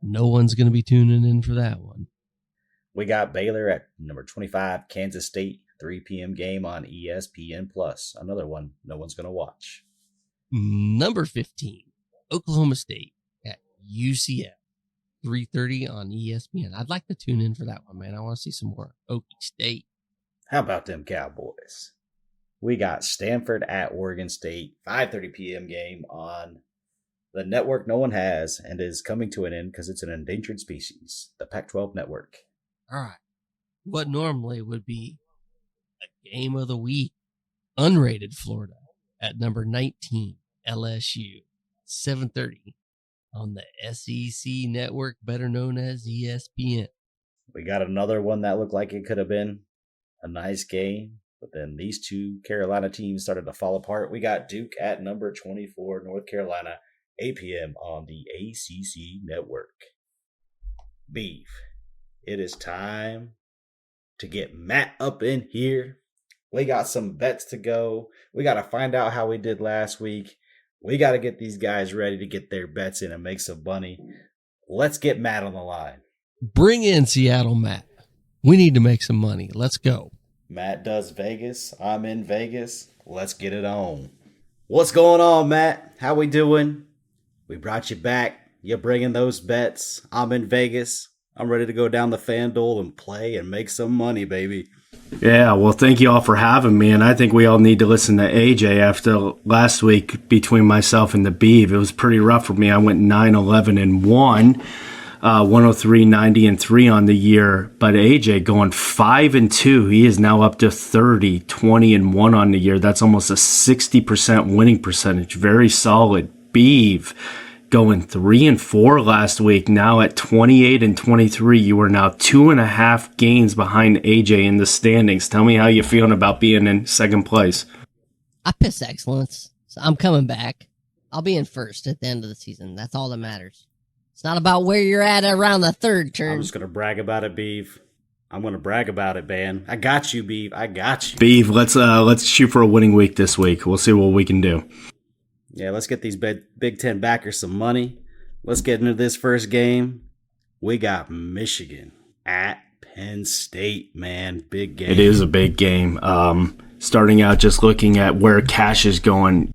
No one's going to be tuning in for that one. We got Baylor at number 25 Kansas State, 3 p.m. game on ESPN+. Another one no one's going to watch. Number 15, Oklahoma State at UCF, 3:30 on ESPN. I'd like to tune in for that one, man. I want to see some more Okie State. How about them Cowboys? We got Stanford at Oregon State, 5:30 p.m. game on the network no one has and is coming to an end because it's an endangered species, the Pac-12 network. All right. What normally would be a game of the week, unrated Florida at number 19, LSU, 7:30 on the SEC network, better known as ESPN. We got another one that looked like it could have been a nice game, but then these two Carolina teams started to fall apart. We got Duke at number 24, North Carolina, 8 p.m. on the ACC network. Beve, it is time to get Matt up in here. We got some bets to go. We got to find out how we did last week. We got to get these guys ready to get their bets in and make some money. Let's get Matt on the line. Bring in Seattle, Matt. We need to make some money. Let's go. Matt does Vegas. I'm in Vegas. Let's get it on. What's going on, Matt? How we doing? We brought you back. You're bringing those bets. I'm in Vegas. I'm ready to go down the FanDuel and play and make some money, baby. Yeah, well, thank you all for having me, and I think we all need to listen to AJ after last week between myself and the Beve. It was pretty rough for me. I went 9-11-1, 103-90-3 on the year, but AJ going 5-2. He is now up to 30-20-1 on the year. That's almost a 60% winning percentage. Very solid. Beve going 3-4 last week, now at 28-23. You are now 2.5 games behind AJ in the standings. Tell me how you're feeling about being in second place. I piss excellence, so I'm coming back. I'll be in first at the end of the season. That's all that matters. It's not about where you're at around the third turn. I'm just going to brag about it, Beve. I'm going to brag about it, man. I got you, Beve. I got you. Beve, let's shoot for a winning week this week. We'll see what we can do. Yeah, let's get these Big Ten backers some money. Let's get into this first game. We got Michigan at Penn State, man. Big game. It is a big game. Starting out just looking at where cash is going,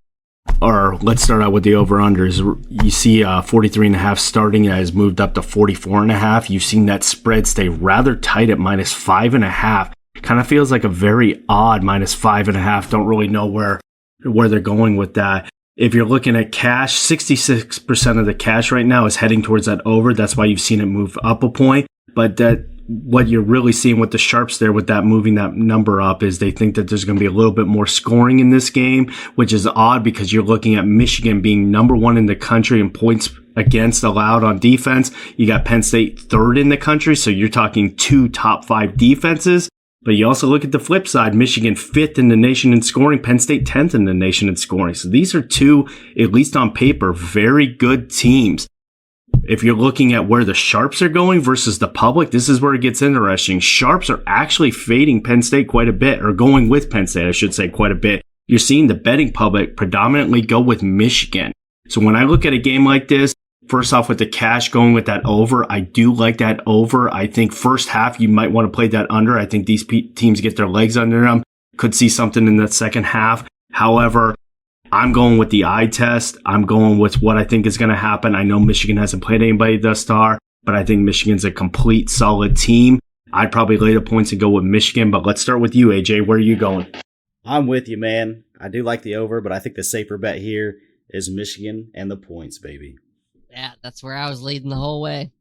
or let's start out with the over-unders. You see 43.5 starting has moved up to 44.5. You've seen that spread stay rather tight at -5.5. Kind of feels like a very odd -5.5. Don't really know where they're going with that. If you're looking at cash, 66% of the cash right now is heading towards that over. That's why you've seen it move up a point. But what you're really seeing with the sharps there with that moving that number up is they think that there's going to be a little bit more scoring in this game, which is odd because you're looking at Michigan being number 1 in the country in points against allowed on defense. You got Penn State 3rd in the country, so you're talking 2 top 5 defenses. But you also look at the flip side, Michigan 5th in the nation in scoring, Penn State 10th in the nation in scoring. So these are two, at least on paper, very good teams. If you're looking at where the sharps are going versus the public, this is where it gets interesting. Sharps are actually fading Penn State quite a bit, or going with Penn State, I should say, quite a bit. You're seeing the betting public predominantly go with Michigan. So when I look at a game like this, first off, with the cash going with that over, I do like that over. I think first half, you might want to play that under. I think these teams get their legs under them. Could see something in that second half. However, I'm going with the eye test. I'm going with what I think is going to happen. I know Michigan hasn't played anybody thus far, but I think Michigan's a complete solid team. I'd probably lay the points and go with Michigan, but let's start with you, AJ. Where are you going? I'm with you, man. I do like the over, but I think the safer bet here is Michigan and the points, baby. Yeah, that's where I was leading the whole way.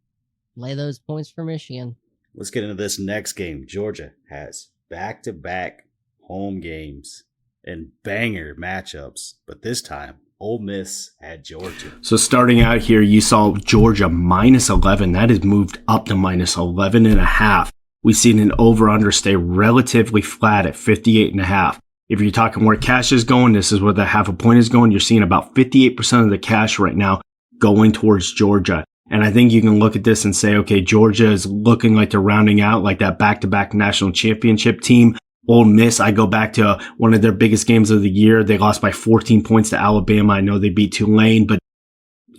Lay those points for Michigan. Let's get into this next game. Georgia has back-to-back home games and banger matchups, but this time, Ole Miss at Georgia. So starting out here, you saw Georgia -11. That has moved up to -11.5. We've seen an over-under stay relatively flat at 58.5. If you're talking where cash is going, this is where the half a point is going. You're seeing about 58% of the cash right now going towards Georgia. And I think you can look at this and say, okay, Georgia is looking like they're rounding out like that back-to-back national championship team. Ole Miss, I go back to one of their biggest games of the year. They lost by 14 points to Alabama. I know they beat Tulane, but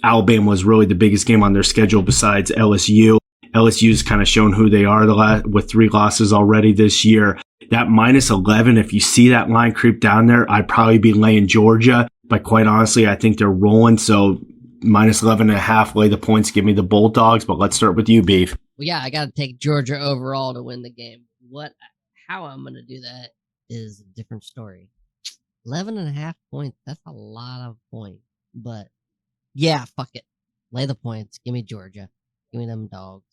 Alabama was really the biggest game on their schedule besides LSU. LSU's kind of shown who they are with 3 losses already this year. That -11, if you see that line creep down there, I'd probably be laying Georgia. but quite honestly, I think they're rolling. So minus 11.5, lay the points, give me the Bulldogs. But let's start with you, Beef. Well, yeah, I got to take Georgia overall to win the game. How I'm going to do that is a different story. 11.5 points. That's a lot of points. But yeah, fuck it. Lay the points. Give me Georgia. Give me them dogs.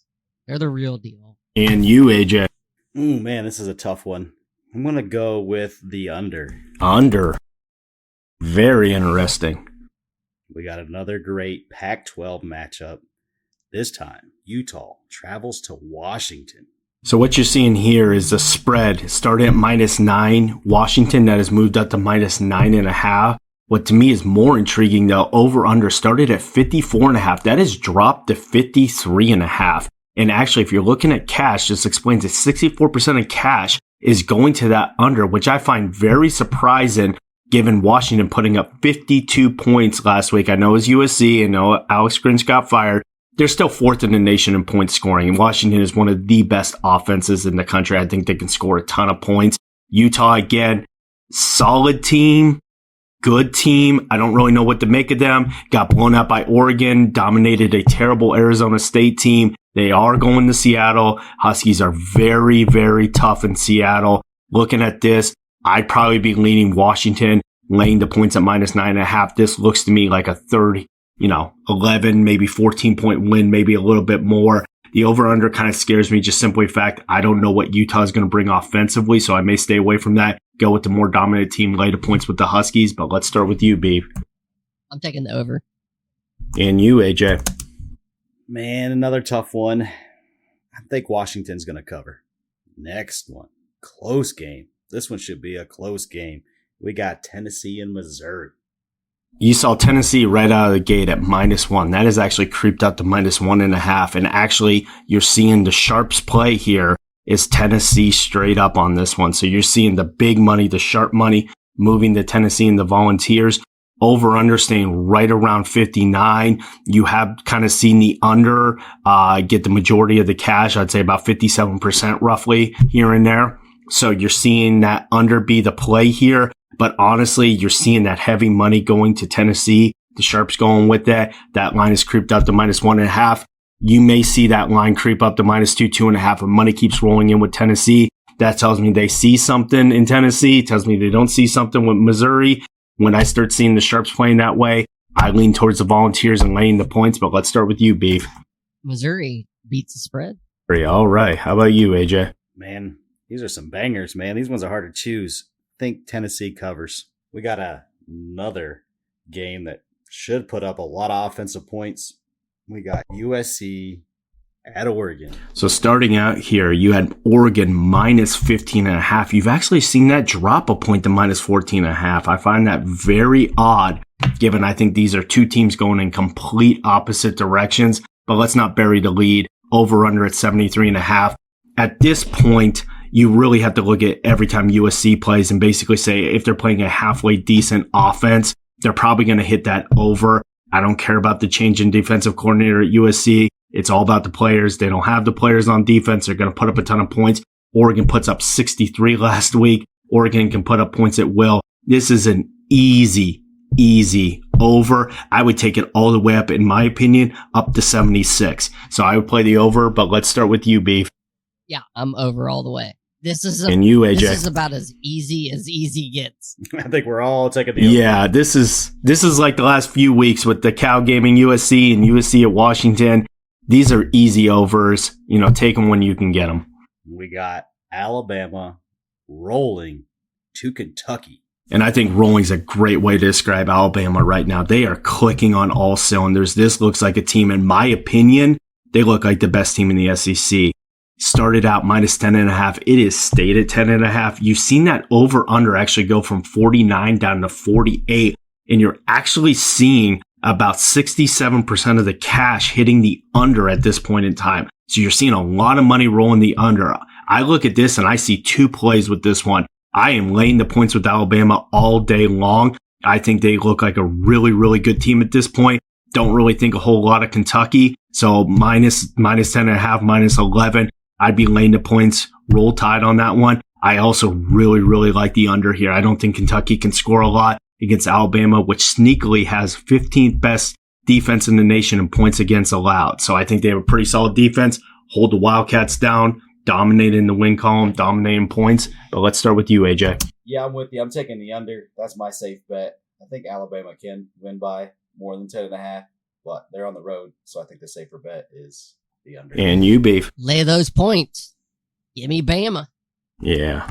They're the real deal. And you, AJ. Ooh, man, this is a tough one. I'm going to go with the under. Under. Very interesting. We got another great Pac-12 matchup. This time, Utah travels to Washington. So what you're seeing here is the spread started at -9. Washington, that has moved up to -9.5. What to me is more intriguing, though, over-under started at 54.5. That has dropped to 53.5. And actually, if you're looking at cash, this explains that 64% of cash is going to that under, which I find very surprising given Washington putting up 52 points last week. I know it's USC, I know Alex Grinch got fired. They're still fourth in the nation in point scoring, and Washington is one of the best offenses in the country. I think they can score a ton of points. Utah, again, solid team, good team. I don't really know what to make of them. Got blown out by Oregon, dominated a terrible Arizona State team. They are going to Seattle. Huskies are very, very tough in Seattle. Looking at this, I'd probably be leaning Washington, laying the points at -9.5. This looks to me like a 11, maybe 14-point win, maybe a little bit more. The over-under kind of scares me, just simply the fact I don't know what Utah is going to bring offensively, so I may stay away from that. Go with the more dominant team, lay the points with the Huskies, but let's start with you, Beve. I'm taking the over. And you, AJ. Man, another tough one. I think Washington's going to cover. Next one, close game. This one should be a close game. We got Tennessee and Missouri. You saw Tennessee right out of the gate at -1. That has actually creeped up to -1.5. And actually, you're seeing the sharps play here is Tennessee straight up on this one. So you're seeing the big money, the sharp money moving to Tennessee and the Volunteers. Over under staying right around 59. You have kind of seen the under get the majority of the cash. I'd say about 57% roughly here and there. So you're seeing that under be the play here. But honestly, you're seeing that heavy money going to Tennessee. The sharps going with that. That line has creeped up to -1.5. You may see that line creep up to -2, 2.5. If money keeps rolling in with Tennessee, that tells me they see something in Tennessee. It tells me they don't see something with Missouri. When I start seeing the sharps playing that way, I lean towards the Volunteers and laying the points. But let's start with you, Beef. Missouri beats the spread. All right. How about you, AJ? Man, these are some bangers, man. These ones are hard to choose. I think Tennessee covers. We got another game that should put up a lot of offensive points. We got USC at Oregon. So starting out here, you had Oregon -15.5. You've actually seen that drop a point to -14.5. I find that very odd, given I think these are two teams going in complete opposite directions. But let's not bury the lead. Over under at 73.5. At this point, you really have to look at every time USC plays and basically say if they're playing a halfway decent offense, they're probably going to hit that over. I don't care about the change in defensive coordinator at USC. It's all about the players. They don't have the players on defense. They're going to put up a ton of points. Oregon puts up 63 last week. Oregon can put up points at will. This is an easy over. I would take it all the way up, in my opinion, up to 76. So I would play the over, but let's start with you, Beef. Yeah, I'm over all the way. This is And you, AJ. This is about as easy gets. I think we're all taking the over. Yeah, this is like the last few weeks with the Cal gaming USC and USC at Washington. These are easy overs. Take them when you can get them. We got Alabama rolling to Kentucky. And I think rolling is a great way to describe Alabama right now. They are clicking on all cylinders. This looks like a team, in my opinion, they look like the best team in the SEC. Started out -10.5. It is stayed at 10.5. You've seen that over under actually go from 49 down to 48. And you're actually seeing about 67% of the cash hitting the under at this point in time. So you're seeing a lot of money rolling the under. I look at this and I see two plays with this one. I am laying the points with Alabama all day long. I think they look like a really, really good team at this point. Don't really think a whole lot of Kentucky. So minus 10.5, -11. I'd be laying the points, roll tide on that one. I also really, really like the under here. I don't think Kentucky can score a lot. against Alabama, which sneakily has 15th best defense in the nation in points against allowed. So I think they have a pretty solid defense, hold the Wildcats down, dominate in the win column, dominating points. But let's start with you, AJ. Yeah, I'm with you. I'm taking the under. That's my safe bet. I think Alabama can win by more than 10.5, but they're on the road, so I think the safer bet is the under. And you, Beef. Lay those points. Give me Bama. Yeah,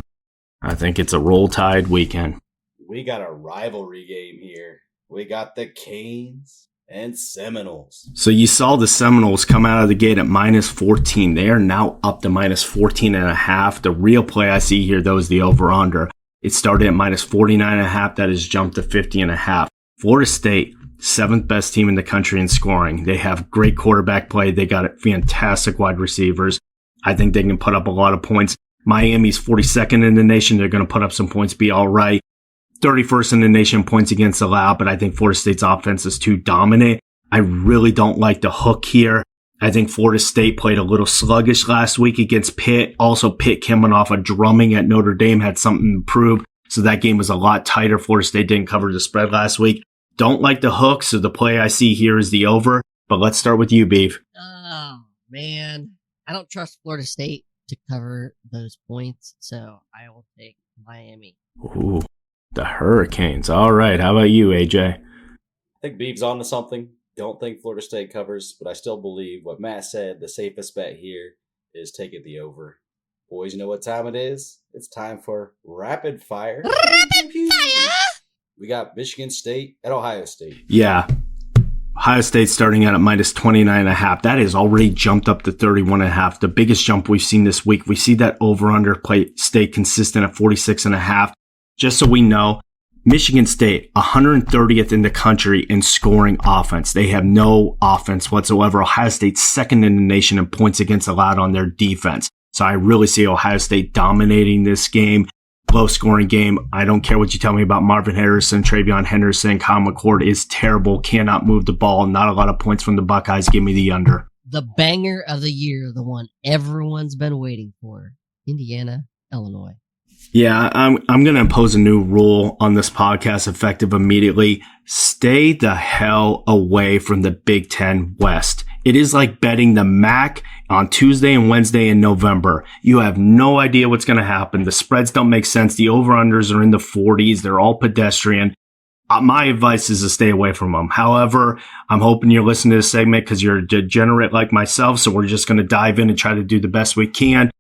I think it's a roll tide weekend. We got a rivalry game here. We got the Canes and Seminoles. So you saw the Seminoles come out of the gate at minus 14. They are now up to minus 14.5. The real play I see here, though, is the over-under. It started at minus 49.5. That has jumped to 50.5. Florida State, 7th best team in the country in scoring. They have great quarterback play. They got fantastic wide receivers. I think they can put up a lot of points. Miami's 42nd in the nation. They're going to put up some points, be all right. 31st in the nation points against allowed, but I think Florida State's offense is too dominant. I really don't like the hook here. I think Florida State played a little sluggish last week against Pitt. Also, Pitt coming off a drumming at Notre Dame had something to prove, so that game was a lot tighter. Florida State didn't cover the spread last week. Don't like the hook, so the play I see here is the over. But let's start with you, Beef. Oh, man. I don't trust Florida State to cover those points, so I will take Miami. Ooh. The Hurricanes. All right. How about you, AJ? I think Beeve's on to something. Don't think Florida State covers, but I still believe what Matt said. The safest bet here is taking the over. Boys, you know what time it is? It's time for Rapid Fire. Rapid Fire! We got Michigan State at Ohio State. Yeah. Ohio State starting out at minus 29.5. That has already jumped up to 31.5. The biggest jump we've seen this week. We see that over-under play stay consistent at 46.5. Just so we know, Michigan State, 130th in the country in scoring offense. They have no offense whatsoever. Ohio State, 2nd in the nation in points against allowed on their defense. So I really see Ohio State dominating this game. Low scoring game. I don't care what you tell me about Marvin Harrison, Travion Henderson. Kyle McCord is terrible. Cannot move the ball. Not a lot of points from the Buckeyes. Give me the under. The banger of the year, the one everyone's been waiting for. Indiana, Illinois. Yeah, I'm going to impose a new rule on this podcast effective immediately. Stay the hell away from the Big Ten West. It is like betting the MAC on Tuesday and Wednesday in November. You have no idea what's going to happen. The spreads don't make sense. The over-unders are in the 40s. They're all pedestrian. My advice is to stay away from them. However, I'm hoping you're listening to this segment because you're a degenerate like myself, so we're just going to dive in and try to do the best we can.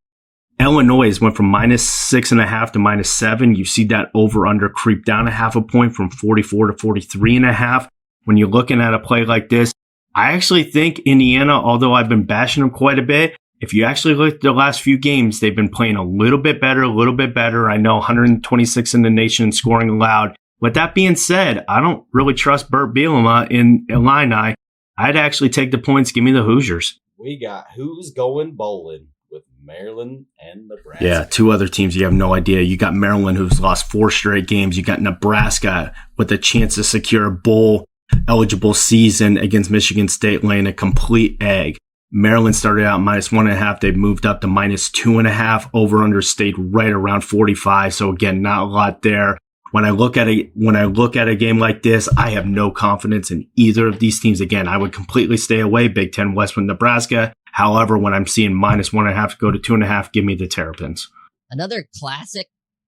Illinois went from minus 6.5 to minus 7. You see that over-under creep down a half a point from 44 to 43.5. When you're looking at a play like this, I actually think Indiana, although I've been bashing them quite a bit, if you actually look at the last few games, they've been playing a little bit better. I know 126 in the nation scoring allowed. With that being said, I don't really trust Burt Bielema in Illini. I'd actually take the points. Give me the Hoosiers. We got who's going bowling with Maryland and Nebraska. Yeah, two other teams you have no idea. You got Maryland, who's lost 4 straight games. You got Nebraska with a chance to secure a bowl-eligible season against Michigan State, laying a complete egg. Maryland started out minus 1.5. They've moved up to minus 2.5. Over-under stayed right around 45. So again, not a lot there. When I look at a game like this, I have no confidence in either of these teams. Again, I would completely stay away. Big Ten West with Nebraska. However, when I'm seeing minus 1.5 to go to 2.5, give me the Terrapins. Another classic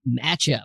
matchup.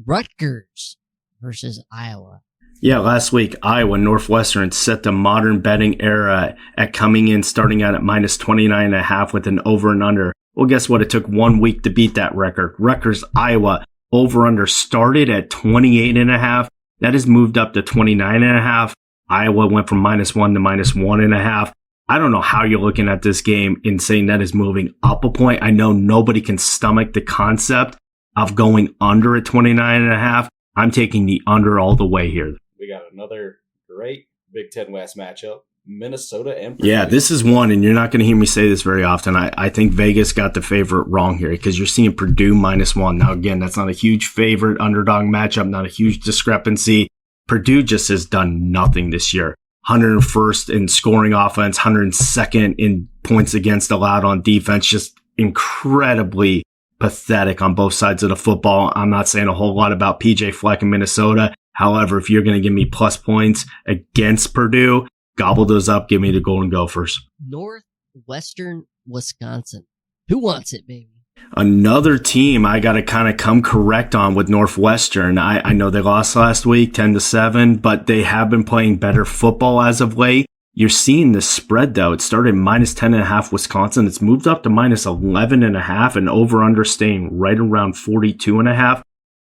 Rutgers versus Iowa. Yeah, last week, Iowa Northwestern set the modern betting era at coming in, starting out at minus 29.5 with an over and under. Well, guess what? It took 1 week to beat that record. Rutgers, Iowa, over under started at 28.5. That has moved up to 29.5. Iowa went from minus 1 to minus 1.5. I don't know how you're looking at this game and saying that is moving up a point. I know nobody can stomach the concept of going under at 29.5. I'm taking the under all the way here. We got another great Big Ten West matchup. Minnesota and Purdue. Yeah, this is one, and you're not going to hear me say this very often. I think Vegas got the favorite wrong here because you're seeing Purdue minus 1. Now, again, that's not a huge favorite underdog matchup, not a huge discrepancy. Purdue just has done nothing this year. 101st in scoring offense, 102nd in points against allowed on defense. Just incredibly pathetic on both sides of the football. I'm not saying a whole lot about PJ Fleck in Minnesota. However, if you're going to give me plus points against Purdue, gobble those up. Give me the Golden Gophers. Northwestern Wisconsin. Who wants it, baby? Another team I got to kind of come correct on with Northwestern. I know they lost last week, 10-7, but they have been playing better football as of late. You're seeing the spread, though. It started minus 10.5 Wisconsin. It's moved up to minus 11.5 and over-under staying right around 42.5.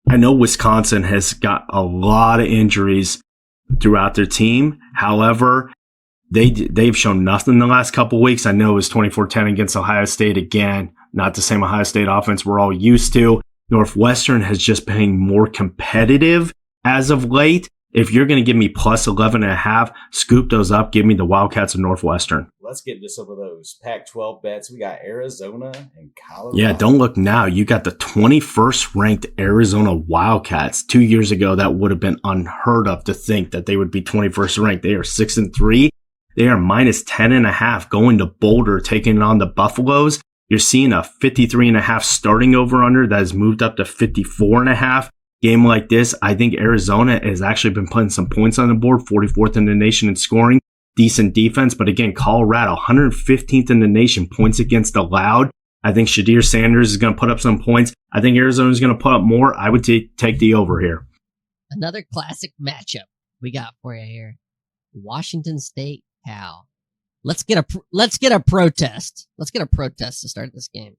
I know Wisconsin has got a lot of injuries throughout their team. However, they've shown nothing the last couple of weeks. I know it was 24-10 against Ohio State again. Not the same Ohio State offense we're all used to. Northwestern has just been more competitive as of late. If you're going to give me plus 11.5, scoop those up. Give me the Wildcats of Northwestern. Let's get into some of those Pac-12 bets. We got Arizona and Colorado. Yeah, don't look now. You got the 21st ranked Arizona Wildcats. 2 years ago, that would have been unheard of to think that they would be 21st ranked. They are 6-3. They are minus 10.5 going to Boulder, taking on the Buffaloes. You're seeing a 53.5 starting over under that has moved up to 54.5. Game like this, I think Arizona has actually been putting some points on the board, 44th in the nation in scoring, decent defense. But again, Colorado, 115th in the nation, points against allowed. I think Shadir Sanders is going to put up some points. I think Arizona is going to put up more. I would take the over here. Another classic matchup we got for you here. Washington State, Cal. Let's get a protest. Let's get a protest to start this game.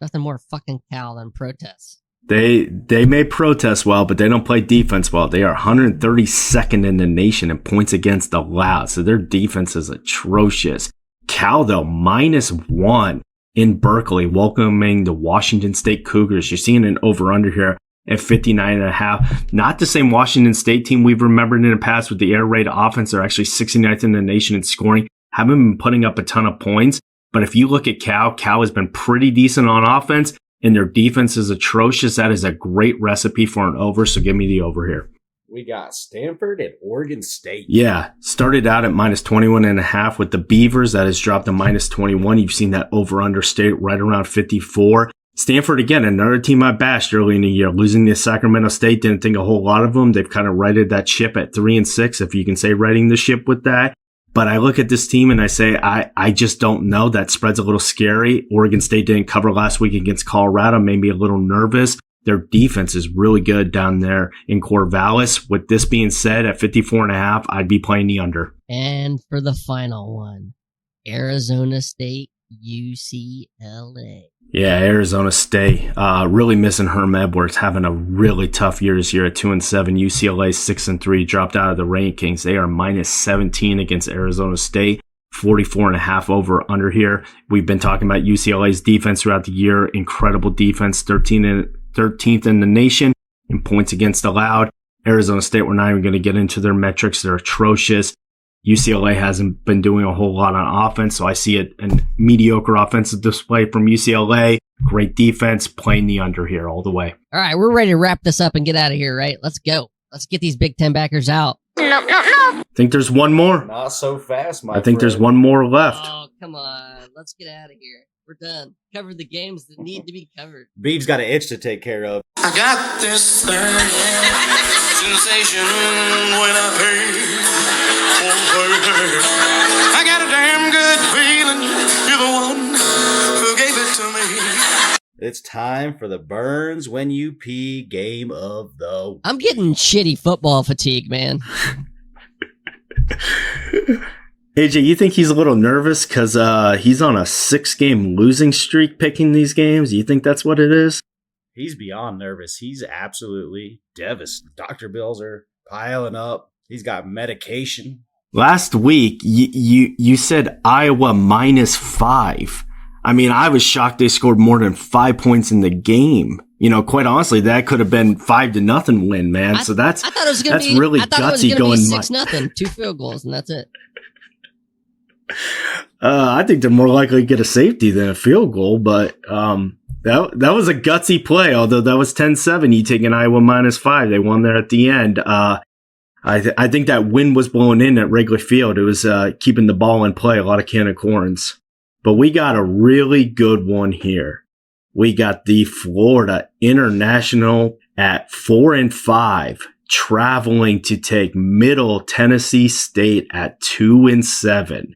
Nothing more fucking Cal than protests. They may protest well, but they don't play defense well. They are 132nd in the nation in points against allowed, so their defense is atrocious. Cal, though, -1 in Berkeley, welcoming the Washington State Cougars. You're seeing an over-under here at 59.5. Not the same Washington State team we've remembered in the past with the air raid offense. They're actually 69th in the nation in scoring. Haven't been putting up a ton of points. But if you look at Cal has been pretty decent on offense, and their defense is atrocious. That is a great recipe for an over, so give me the over here. We got Stanford and Oregon State. Yeah, started out at minus 21.5 with the Beavers. That has dropped to minus 21. You've seen that over-under stay right around 54. Stanford, again, another team I bashed early in the year. Losing to Sacramento State, didn't think a whole lot of them. They've kind of righted that ship at 3-6, if you can say righting the ship with that. But I look at this team and I say, I just don't know. That spread's a little scary. Oregon State didn't cover last week against Colorado, made me a little nervous. Their defense is really good down there in Corvallis. With this being said, at 54.5, I'd be playing the under. And for the final one, Arizona State, UCLA. Yeah, Arizona State, really missing Herm Edwards, having a really tough year this year at 2-7. UCLA 6-3, dropped out of the rankings. They are minus 17 against Arizona State, 44.5 over under here. We've been talking about UCLA's defense throughout the year. Incredible defense, 13th in the nation in points against allowed. Arizona State, we're not even going to get into their metrics. They're atrocious. UCLA hasn't been doing a whole lot on offense, so I see a mediocre offensive display from UCLA. Great defense, playing the under here all the way. All right, we're ready to wrap this up and get out of here, right? Let's go. Let's get these Big Ten backers out. I think there's one more. Not so fast, my I think friend. there's one more left. Oh, come on. Let's get out of here. We're done. Covered the games that need to be covered. Beebe's got an itch to take care of. I got this sensation when I I got a damn good feeling you're the one who gave it to me. It's time for the Burns When You Pee game of the... I'm getting shitty football fatigue, man. AJ, you think he's a little nervous because he's on a 6-game losing streak picking these games? You think that's what it is? He's beyond nervous. He's absolutely devastated. Doctor bills are piling up. He's got medication. Last week, you said Iowa -5. I mean, I was shocked they scored more than 5 points in the game. You know, quite honestly, that could have been 5-0 win, man. So that's I thought it was gonna be really I thought it was gutsy gonna going. be 6-0, 2 field goals, and that's it. I think they're more likely to get a safety than a field goal, but that was a gutsy play. Although that was 10-7, you take an Iowa -5. They won there at the end. I think that wind was blowing in at Wrigley Field. It was keeping the ball in play, a lot of can of corns. But we got a really good one here. We got the Florida International at 4-5, traveling to take Middle Tennessee State at 2-7.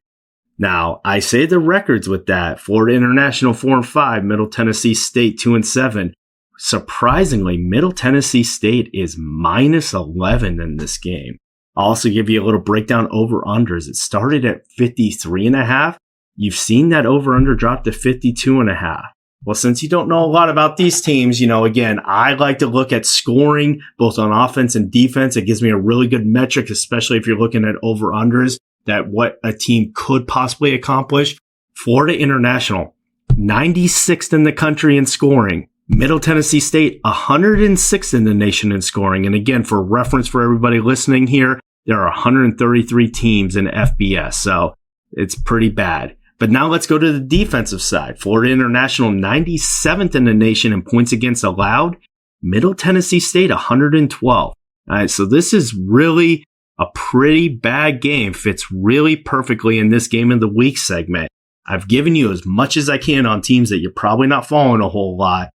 Now, I say the records with that. Florida International 4-5, Middle Tennessee State 2-7. Surprisingly, Middle Tennessee State is -11 in this game. I'll also give you a little breakdown over-unders. It started at 53.5. You've seen that over-under drop to 52.5. Well, since you don't know a lot about these teams, again, I like to look at scoring both on offense and defense. It gives me a really good metric, especially if you're looking at over-unders, that what a team could possibly accomplish. Florida International, 96th in the country in scoring. Middle Tennessee State, 106th in the nation in scoring. And again, for reference for everybody listening here, there are 133 teams in FBS, so it's pretty bad. But now let's go to the defensive side. Florida International, 97th in the nation in points against allowed. Middle Tennessee State, 112. All right, so this is really a pretty bad game. Fits really perfectly in this game of the week segment. I've given you as much as I can on teams that you're probably not following a whole lot.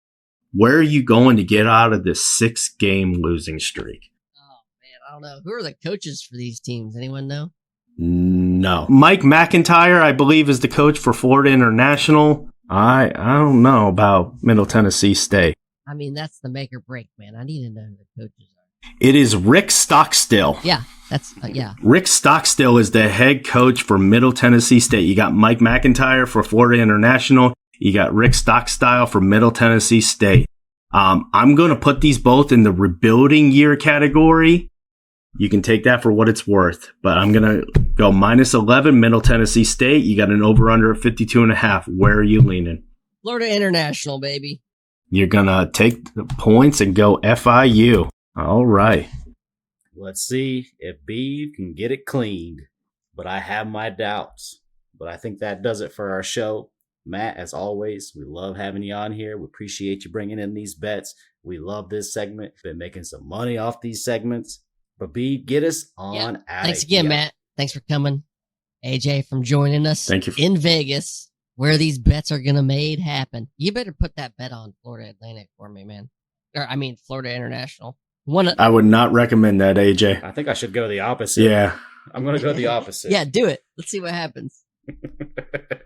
Where are you going to get out of this 6-game losing streak? Oh, man, I don't know. Who are the coaches for these teams? Anyone know? No. Mike McIntyre, I believe, is the coach for Florida International. I don't know about Middle Tennessee State. I mean, that's the make or break, man. I need to know who the coaches are. It is Rick Stockstill. Yeah, that's, yeah. Rick Stockstill is the head coach for Middle Tennessee State. You got Mike McIntyre for Florida International. You got Rick Stockstill for Middle Tennessee State. I'm going to put these both in the rebuilding year category. You can take that for what it's worth, but I'm going to go -11 Middle Tennessee State. You got an over-under of 52.5. Where are you leaning? Florida International, baby. You're going to take the points and go FIU. All right. Let's see if Beve can get it cleaned, but I have my doubts. But I think that does it for our show. Matt, as always, we love having you on here. We appreciate you bringing in these bets. We love this segment. Been making some money off these segments. But Beve, get us on out of here. Thanks again, Matt. Thanks for coming. AJ, from joining us. Thank you. In Vegas, where these bets are going to made happen. You better put that bet on Florida Atlantic for me, man. Florida International. I would not recommend that, AJ. I think I should go the opposite. Yeah. I'm going to go the opposite. Yeah, do it. Let's see what happens. All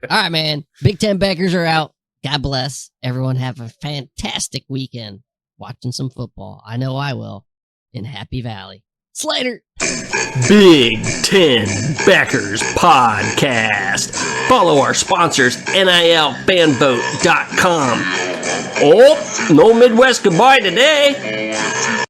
right, man. Big Ten backers are out. God bless. Everyone have a fantastic weekend watching some football. I know I will. In Happy Valley. Slater. Big Ten Backers Podcast. Follow our sponsors, NILFanvote.com. Oh, no Midwest goodbye today.